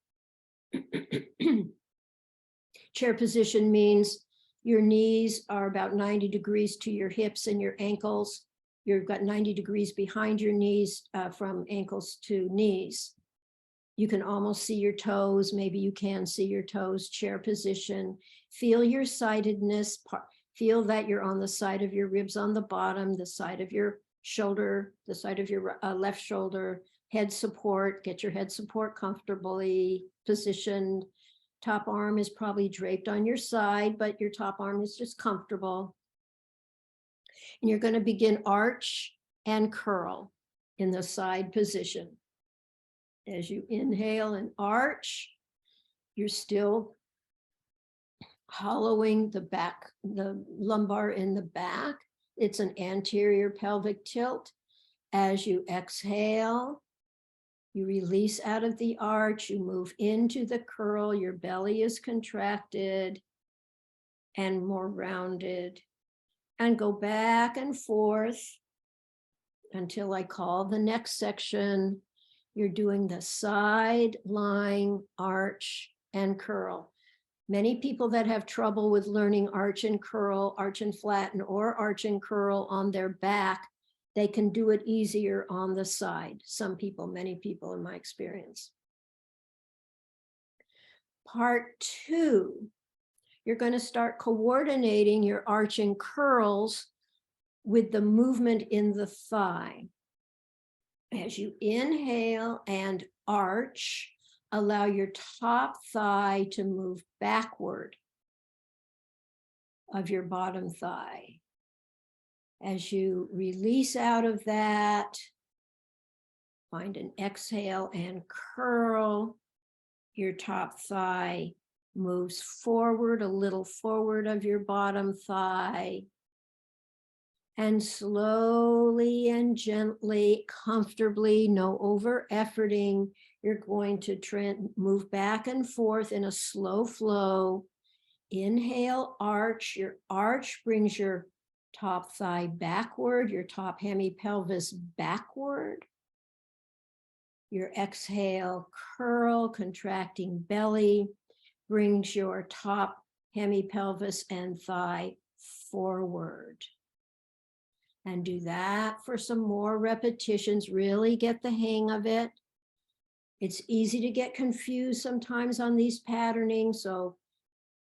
Chair position means your knees are about 90 degrees to your hips and your ankles. You've got 90 degrees behind your knees from ankles to knees. You can almost see your toes. Maybe you can see your toes. Chair position. Feel your sidedness. Feel that you're on the side of your ribs on the bottom, the side of your shoulder, the side of your left shoulder. Head support. Get your head support comfortably positioned. Top arm is probably draped on your side, but your top arm is just comfortable. And you're going to begin arch and curl in the side position. As you inhale and arch, you're still hollowing the back, the lumbar in the back. It's an anterior pelvic tilt. As you exhale, you release out of the arch, you move into the curl, your belly is contracted and more rounded. And go back and forth until I call the next section. You're doing the side, lying, arch, and curl. Many people that have trouble with learning arch and curl, arch and flatten, or arch and curl on their back, they can do it easier on the side. Some people, many people in my experience. Part 2, you're going to start coordinating your arch and curls with the movement in the thigh. As you inhale and arch, allow your top thigh to move backward of your bottom thigh. As you release out of that, find an exhale and curl. Your top thigh moves forward, a little forward of your bottom thigh. And slowly and gently, comfortably, no over efforting, you're going to move back and forth in a slow flow. Inhale, arch. Your arch brings your top thigh backward, your top hemi-pelvis backward. Your exhale, curl, contracting belly, brings your top hemi-pelvis and thigh forward. And do that for some more repetitions. Really get the hang of it. It's easy to get confused sometimes on these patterning, so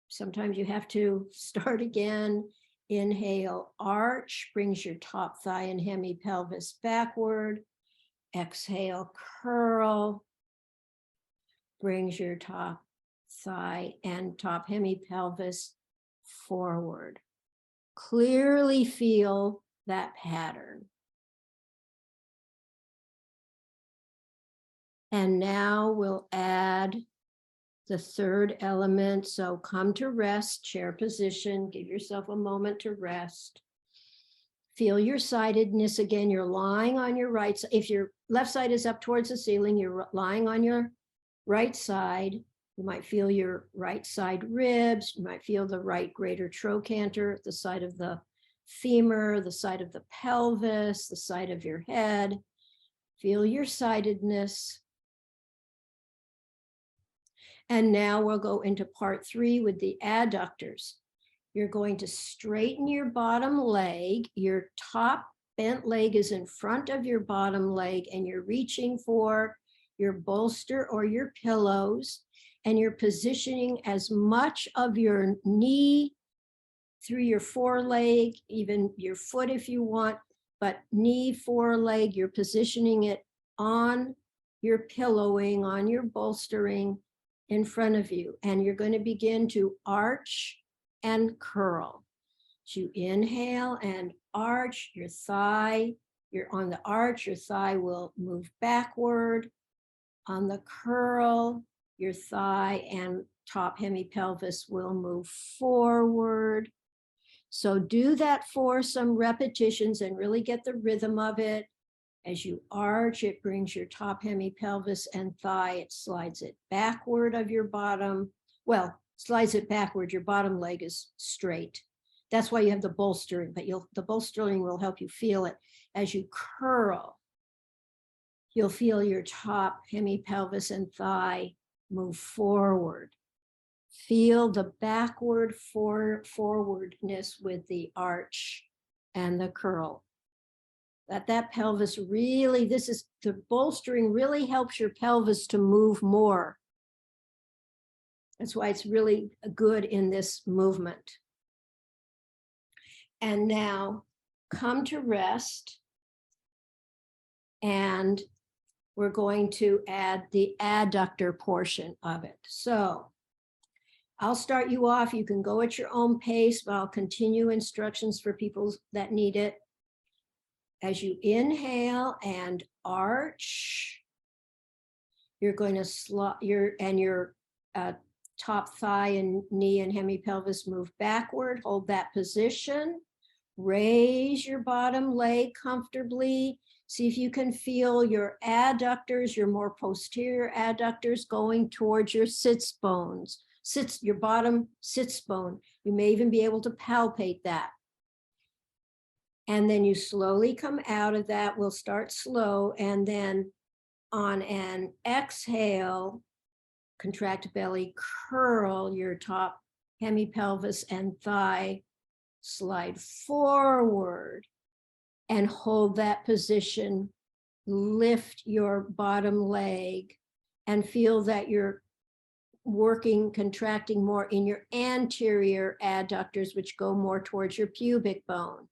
sometimes you have to start again. Inhale, arch, brings your top thigh and hemi-pelvis backward. Exhale, curl, brings your top thigh and top hemi-pelvis forward. Clearly feel that pattern. And now we'll add the third element. So come to rest, chair position, give yourself a moment to rest. Feel your sidedness again. You're lying on your right side. If your left side is up towards the ceiling, you're lying on your right side. You might feel your right side ribs. You might feel the right greater trochanter, the side of the femur, the side of the pelvis, the side of your head. Feel your sidedness. And now we'll go into part 3 with the adductors. You're going to straighten your bottom leg. Your top bent leg is in front of your bottom leg, and you're reaching for your bolster or your pillows, and you're positioning as much of your knee through your foreleg, even your foot if you want, but knee, foreleg, you're positioning it on your pillowing, on your bolstering in front of you. And you're going to begin to arch and curl. So you inhale and arch your thigh. You're on the arch, your thigh will move backward. On the curl, your thigh and top hemipelvis will move forward. So do that for some repetitions and really get the rhythm of it. As you arch, it brings your top hemipelvis and thigh, it slides it backward of your bottom. Well, slides it backward, your bottom leg is straight. That's why you have the bolstering, but the bolstering will help you feel it. As you curl, you'll feel your top hemipelvis and thigh move forward. Feel the backward forwardness with the arch and the curl. That pelvis really, the bolstering really helps your pelvis to move more. That's why it's really good in this movement. And now come to rest. And we're going to add the adductor portion of it. So I'll start you off. You can go at your own pace, but I'll continue instructions for people that need it. As you inhale and arch, you're going to your top thigh and knee and hemipelvis move backward. Hold that position. Raise your bottom leg comfortably. See if you can feel your adductors, your more posterior adductors going towards your sits bones, your bottom sits bone. You may even be able to palpate that. And then you slowly come out of that. We'll start slow. And then on an exhale, contract belly, curl your top hemipelvis and thigh, slide forward and hold that position. Lift your bottom leg and feel that you're contracting more in your anterior adductors, which go more towards your pubic bone.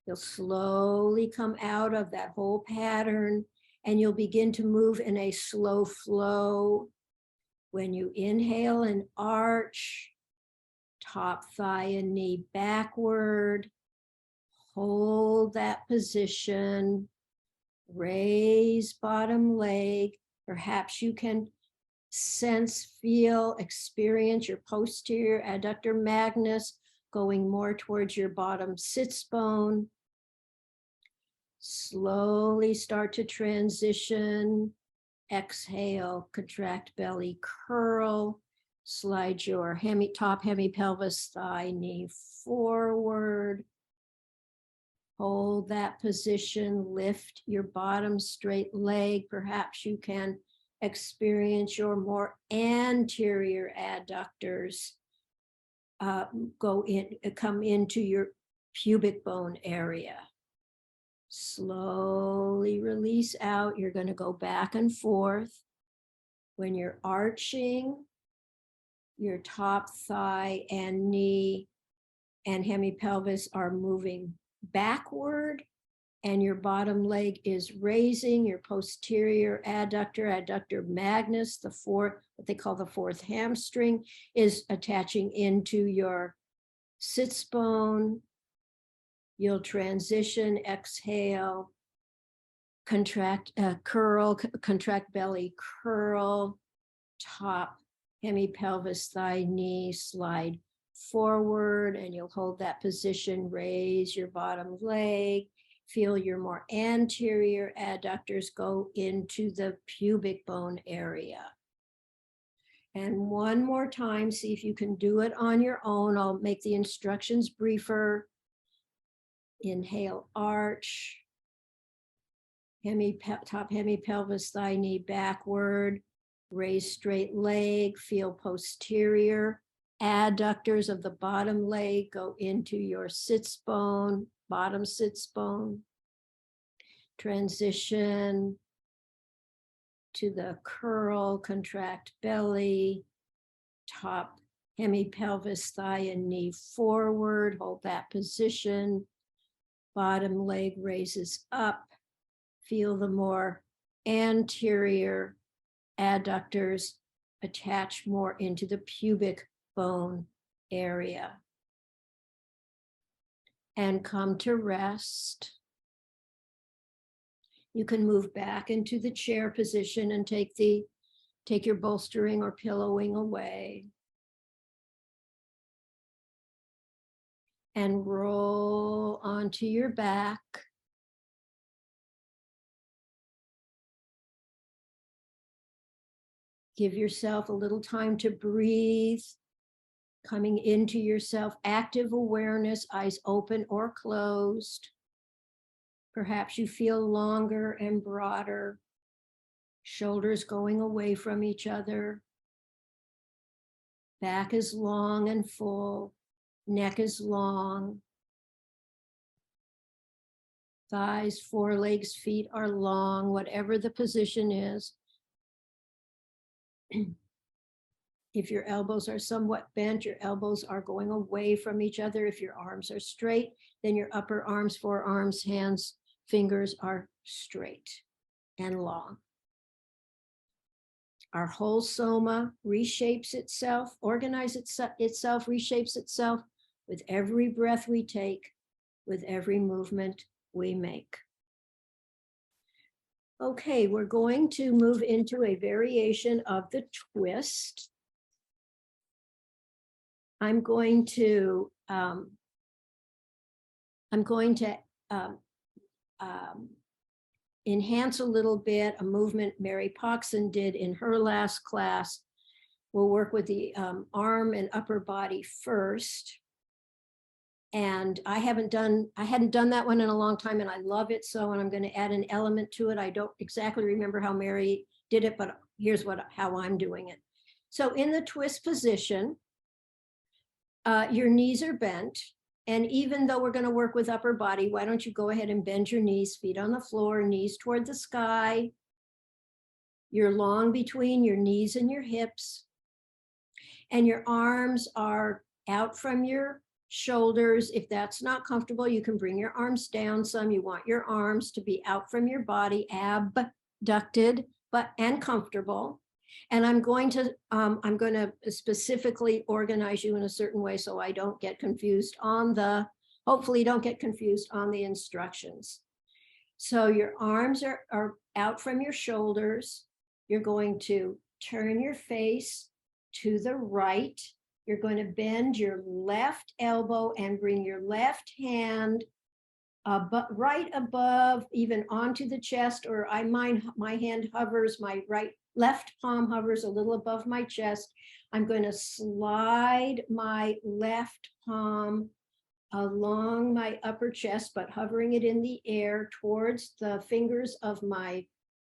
You'll slowly come out of that whole pattern and you'll begin to move in a slow flow. When you inhale and arch, top thigh and knee backward, hold that position, raise bottom leg. Perhaps you can sense, feel, experience your posterior adductor magnus going more towards your bottom sits bone. Slowly start to transition. Exhale, contract belly, curl. Slide your top hemipelvis, thigh, knee forward. Hold that position. Lift your bottom straight leg. Perhaps you can experience your more anterior adductors come into your pubic bone area. Slowly release out. You're going to go back and forth. When you're arching, your top thigh and knee and hemipelvis are moving backward, and your bottom leg is raising. Your posterior adductor magnus, what they call the fourth hamstring, is attaching into your sits bone. You'll transition, exhale, contract, curl, contract belly, curl, top hemipelvis, thigh, knee, slide forward, and you'll hold that position. Raise your bottom leg. Feel your more anterior adductors go into the pubic bone area. And one more time, see if you can do it on your own. I'll make the instructions briefer. Inhale, arch. Top hemi-pelvis, thigh, knee backward. Raise straight leg, feel posterior. Adductors of the bottom leg go into your sits bone, bottom sits bone. Transition to the curl, contract belly, top hemi-pelvis, thigh and knee forward, hold that position. Bottom leg raises up, feel the more anterior adductors attach more into the pubic bone area. And come to rest. You can move back into the chair position and take your bolstering or pillowing away. And roll onto your back. Give yourself a little time to breathe, coming into yourself, active awareness, eyes open or closed. Perhaps you feel longer and broader, shoulders going away from each other. Back is long and full, neck is long. Thighs, forelegs, feet are long, whatever the position is. If your elbows are somewhat bent, your elbows are going away from each other. If your arms are straight, then your upper arms, forearms, hands, fingers are straight and long. Our whole soma reshapes itself, organizes itself, reshapes itself with every breath we take, with every movement we make. Okay, we're going to move into a variation of the twist. I'm going to enhance a little bit a movement Mary Poxon did in her last class. We'll work with the arm and upper body first. And I hadn't done that one in a long time, and I love it. So, and I'm going to add an element to it. I don't exactly remember how Mary did it, but here's how I'm doing it. So in the twist position, your knees are bent. And even though we're going to work with upper body, why don't you go ahead and bend your knees, feet on the floor, knees toward the sky. You're long between your knees and your hips. And your arms are out from your shoulders. If that's not comfortable, you can bring your arms down some. You want your arms to be out from your body, abducted, and comfortable. And I'm going to specifically organize you in a certain way so I don't get confused hopefully don't get confused on the instructions. So your arms are out from your shoulders. You're going to turn your face to the right. You're going to bend your left elbow and bring your left hand right above, even onto the chest, or my hand hovers, my left palm hovers a little above my chest. I'm going to slide my left palm along my upper chest, but hovering it in the air towards the fingers of my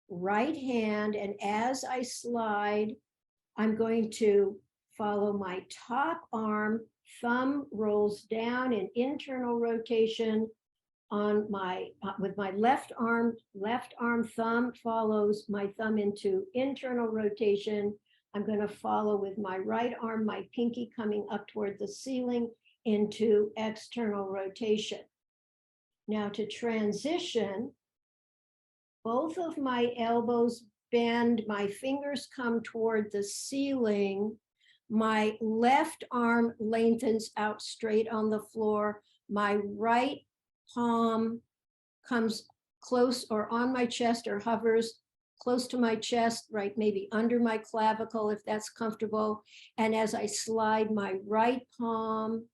right hand. And as I slide, I'm going to follow my top arm, thumb rolls down in internal rotation on with my left arm, thumb follows my thumb into internal rotation. I'm going to follow with my right arm, my pinky coming up toward the ceiling into external rotation. Now to transition, both of my elbows bend, my fingers come toward the ceiling. My left arm lengthens out straight on the floor. My right palm comes close or on my chest or hovers close to my chest, right, maybe under my clavicle if that's comfortable. And as I slide my right palm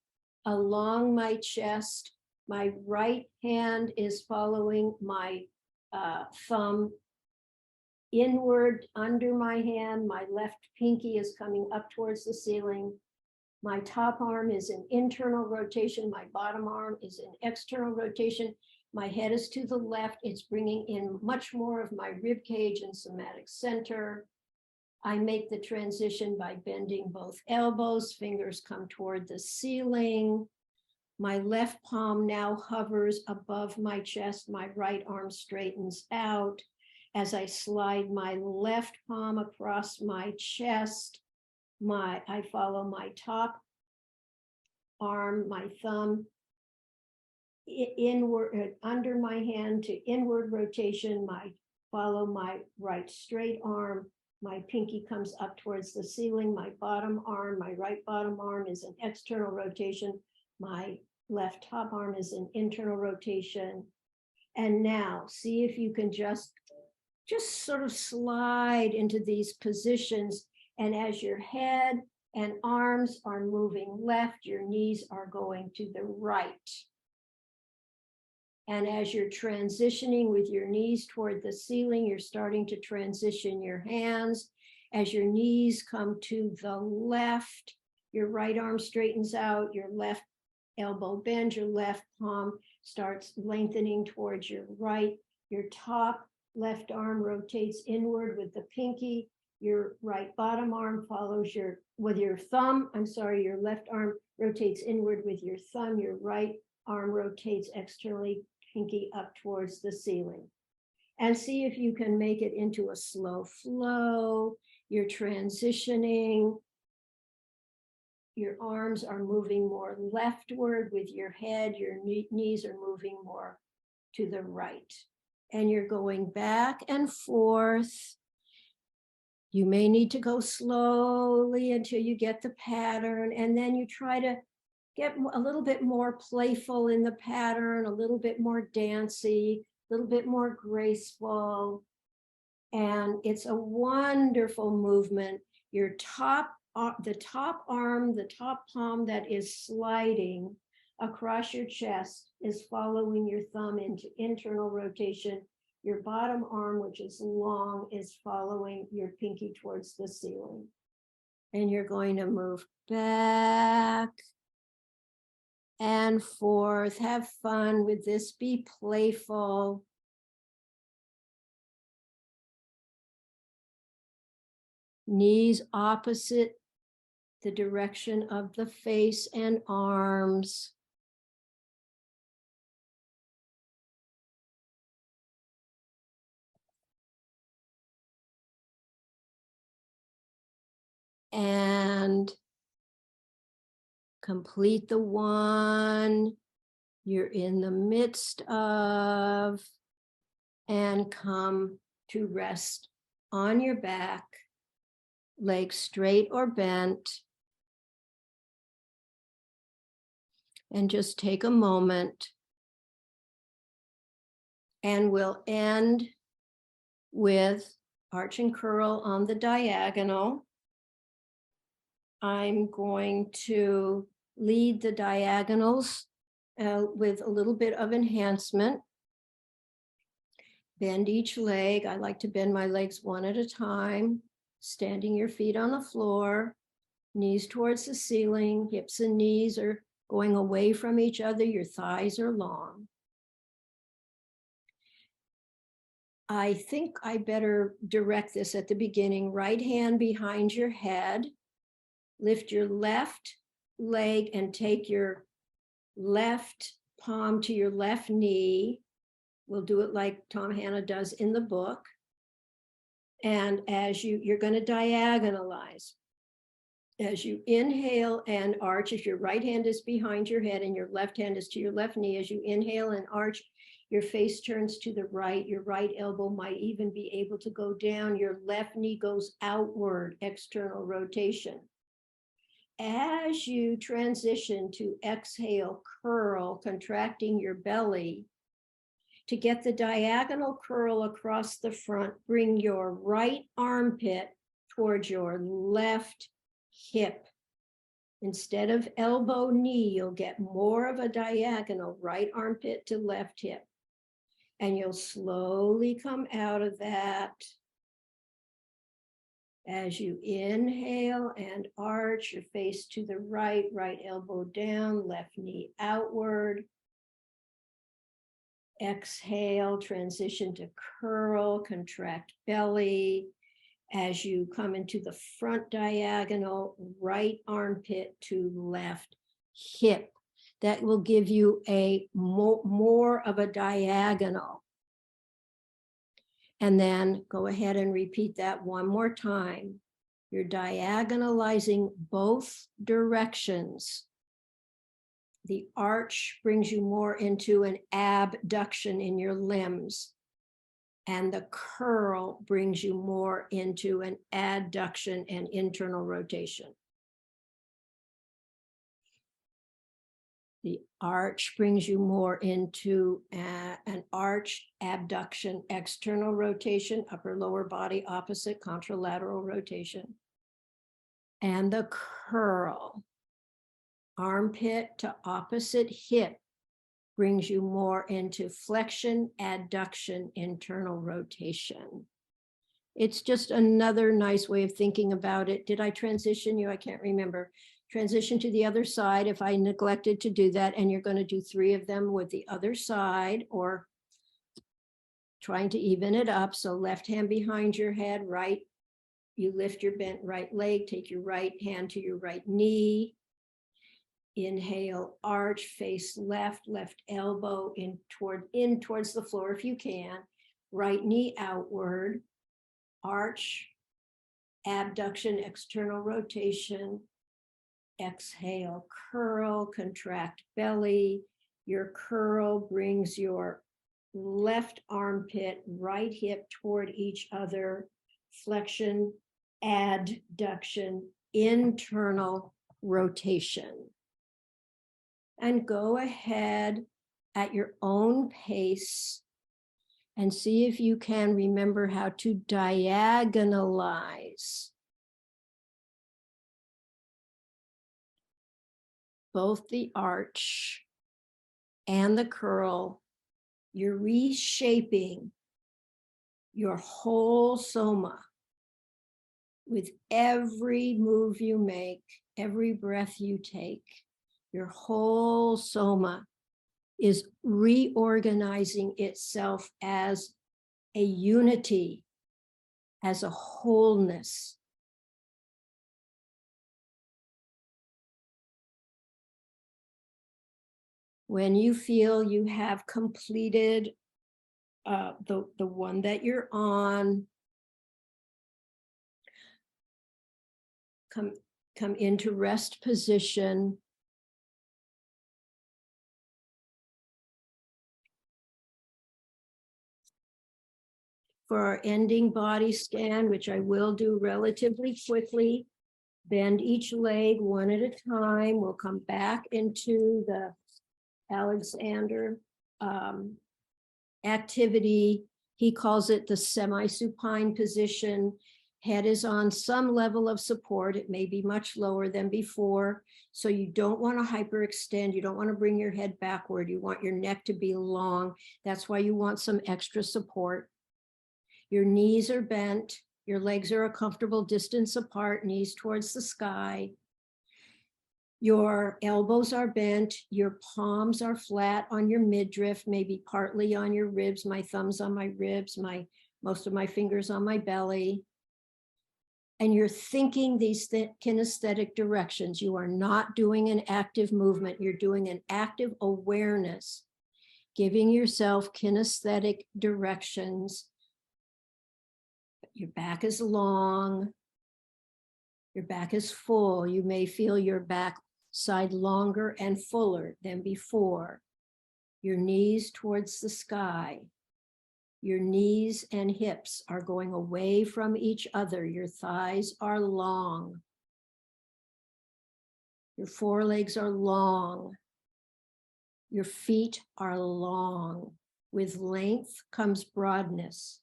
along my chest, my right hand is following my thumb inward under my hand. My left pinky is coming up towards the ceiling. My top arm is in internal rotation. My bottom arm is in external rotation. My head is to the left. It's bringing in much more of my rib cage and somatic center. I make the transition by bending both elbows. Fingers come toward the ceiling. My left palm now hovers above my chest. My right arm straightens out. As I slide my left palm across my chest, I follow my top arm, my thumb, inward, under my hand to inward rotation. Follow my right straight arm. My pinky comes up towards the ceiling. My bottom arm, my right bottom arm is an external rotation. My left top arm is an internal rotation. And now see if you can just sort of slide into these positions. And as your head and arms are moving left, your knees are going to the right. And as you're transitioning with your knees toward the ceiling, you're starting to transition your hands. As your knees come to the left, your right arm straightens out, your left elbow bends, your left palm starts lengthening towards your right. Your top left arm rotates inward with the pinky. Your right bottom arm follows your left arm rotates inward with your thumb. Your right arm rotates externally, pinky up towards the ceiling. And see if you can make it into a slow flow. You're transitioning. Your arms are moving more leftward with your head. Your knees are moving more to the right. And you're going back and forth. You may need to go slowly until you get the pattern. And then you try to get a little bit more playful in the pattern, a little bit more dancey, a little bit more graceful. And it's a wonderful movement. Your the top arm, the top palm that is sliding across your chest is following your thumb into internal rotation. Your bottom arm, which is long, is following your pinky towards the ceiling. And you're going to move back and forth. Have fun with this. Be playful. Knees opposite the direction of the face and arms. And complete the one you're in the midst of, and come to rest on your back, legs straight or bent. And just take a moment. And we'll end with arch and curl on the diagonal. I'm going to lead the diagonals with a little bit of enhancement. Bend each leg. I like to bend my legs one at a time, standing your feet on the floor, knees towards the ceiling, hips and knees are going away from each other, your thighs are long. I think I better direct this at the beginning. Right hand behind your head. Lift your left leg and take your left palm to your left knee. We'll do it like Tom Hanna does in the book. And as you're going to diagonalize. As you inhale and arch, if your right hand is behind your head and your left hand is to your left knee, as you inhale and arch, your face turns to the right. Your right elbow might even be able to go down. Your left knee goes outward, external rotation. As you transition to exhale, curl, contracting your belly, to get the diagonal curl across the front, bring your right armpit towards your left hip. Instead of elbow knee, you'll get more of a diagonal, right armpit to left hip. And you'll slowly come out of that. As you inhale and arch, your face to the right, right elbow down, left knee outward. Exhale, transition to curl, contract belly. As you come into the front diagonal, right armpit to left hip. That will give you a more of a diagonal. And then go ahead and repeat that one more time. You're diagonalizing both directions. The arch brings you more into an abduction in your limbs, and the curl brings you more into an adduction and internal rotation. The arch brings you more into an arch, abduction, external rotation, upper lower body opposite, contralateral rotation. And the curl, armpit to opposite hip, brings you more into flexion, adduction, internal rotation. It's just another nice way of thinking about it. Did I transition you? I can't remember. Transition to the other side if I neglected to do that, and you're going to do 3 of them with the other side, or trying to even it up. So left hand behind your head, right, you lift your bent right leg, take your right hand to your right knee. Inhale, arch, face left, left elbow in towards the floor if you can. Right knee outward, arch, abduction, external rotation. Exhale, curl, contract belly. Your curl brings your left armpit, right hip toward each other. Flexion, adduction, internal rotation. And go ahead at your own pace and see if you can remember how to diagonalize both the arch and the curl. You're reshaping your whole soma with every move you make, every breath you take. Your whole soma is reorganizing itself as a unity, as a wholeness. When you feel you have completed the one that you're on, come into rest position. For our ending body scan, which I will do relatively quickly, bend each leg one at a time. We'll come back into the Alexander activity. He calls it the semi-supine position. Head is on some level of support. It may be much lower than before. So you don't want to hyperextend. You don't want to bring your head backward. You want your neck to be long. That's why you want some extra support. Your knees are bent. Your legs are a comfortable distance apart, knees towards the sky. Your elbows are bent. Your palms are flat on your midriff, maybe partly on your ribs. My thumbs on my ribs, most of my fingers on my belly. And you're thinking these kinesthetic directions. You are not doing an active movement. You're doing an active awareness, giving yourself kinesthetic directions. Your back is long. Your back is full. You may feel your back side longer and fuller than before. Your knees towards the sky. Your knees and hips are going away from each other. Your thighs are long. Your forelegs are long. Your feet are long. With length comes broadness.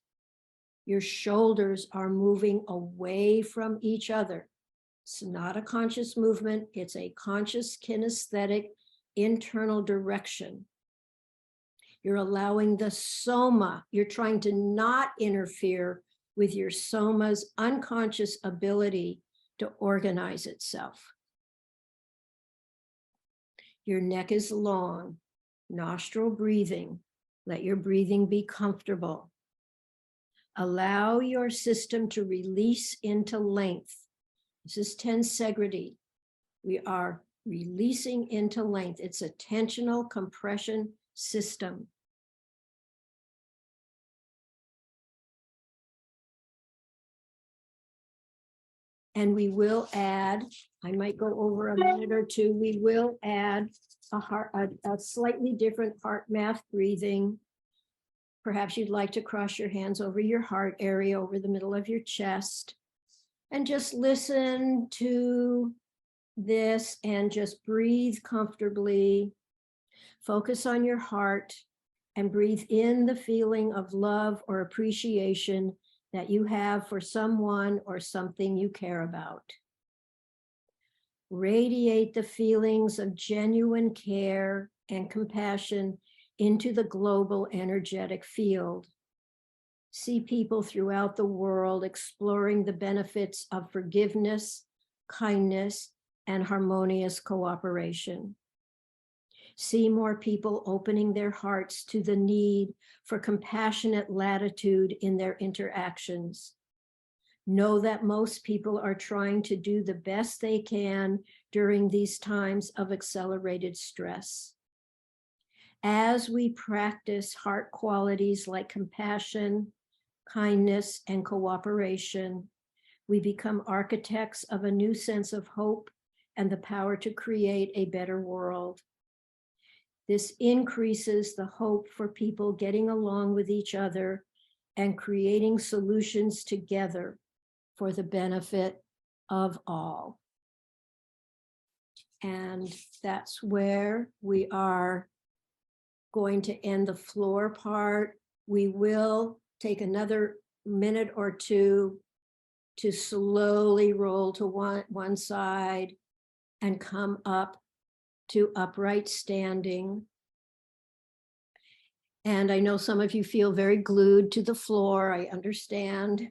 Your shoulders are moving away from each other. It's not a conscious movement. It's a conscious kinesthetic internal direction. You're allowing the soma. You're trying to not interfere with your soma's unconscious ability to organize itself. Your neck is long, nostril breathing. Let your breathing be comfortable. Allow your system to release into length. This is tensegrity. We are releasing into length. It's a tensional compression system. And we will add, I might go over a minute or two, we will add a slightly different heart math breathing. Perhaps you'd like to cross your hands over your heart area, over the middle of your chest, and just listen to this and just breathe comfortably. Focus on your heart and breathe in the feeling of love or appreciation that you have for someone or something you care about. Radiate the feelings of genuine care and compassion into the global energetic field. See people throughout the world exploring the benefits of forgiveness, kindness, and harmonious cooperation. See more people opening their hearts to the need for compassionate latitude in their interactions. Know that most people are trying to do the best they can during these times of accelerated stress. As we practice heart qualities like compassion, kindness, and cooperation, we become architects of a new sense of hope and the power to create a better world. This increases the hope for people getting along with each other and creating solutions together for the benefit of all. And that's where we are going to end the floor part. We will take another minute or two to slowly roll to one side and come up to upright standing. And I know some of you feel very glued to the floor, I understand,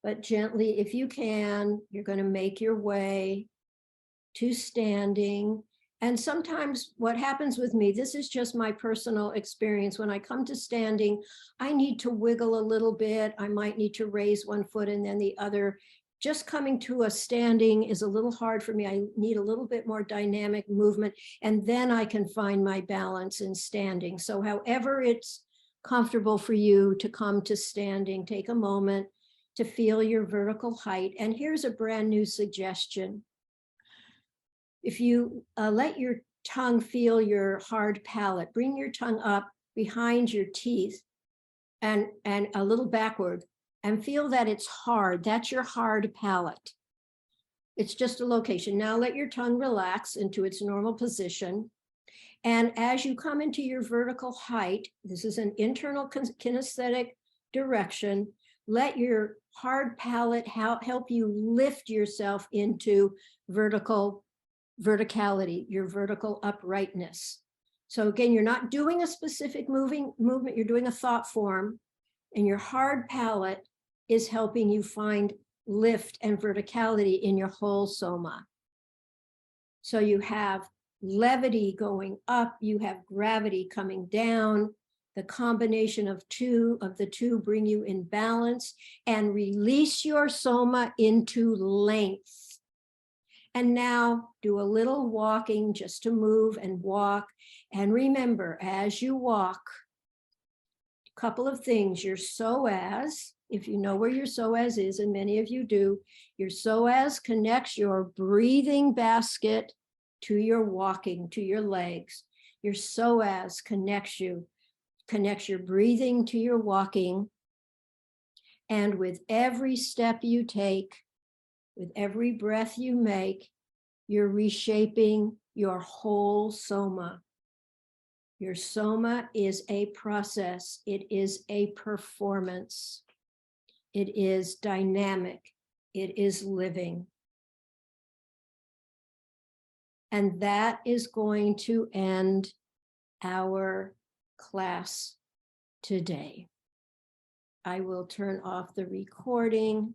but gently, if you can, you're going to make your way to standing. And sometimes what happens with me, this is just my personal experience. When I come to standing, I need to wiggle a little bit. I might need to raise one foot and then the other. Just coming to a standing is a little hard for me. I need a little bit more dynamic movement, and then I can find my balance in standing. So however it's comfortable for you to come to standing, take a moment to feel your vertical height. And here's a brand new suggestion. If you let your tongue feel your hard palate, bring your tongue up behind your teeth and a little backward, and feel that it's hard. That's your hard palate. It's just a location. Now let your tongue relax into its normal position. And as you come into your vertical height, this is an internal kinesthetic direction, let your hard palate help you lift yourself into verticality, your vertical uprightness. So again, you're not doing a specific movement, you're doing a thought form, and your hard palate is helping you find lift and verticality in your whole soma. So you have levity going up, you have gravity coming down. The combination of the two bring you in balance and release your soma into length. And now do a little walking just to move and walk. And remember, as you walk, a couple of things, your psoas, if you know where your psoas is, and many of you do, your psoas connects your breathing basket to your walking, to your legs. Your psoas connects your breathing to your walking. And with every step you take, with every breath you make, you're reshaping your whole soma. Your soma is a process. It is a performance. It is dynamic. It is living. And that is going to end our class today. I will turn off the recording.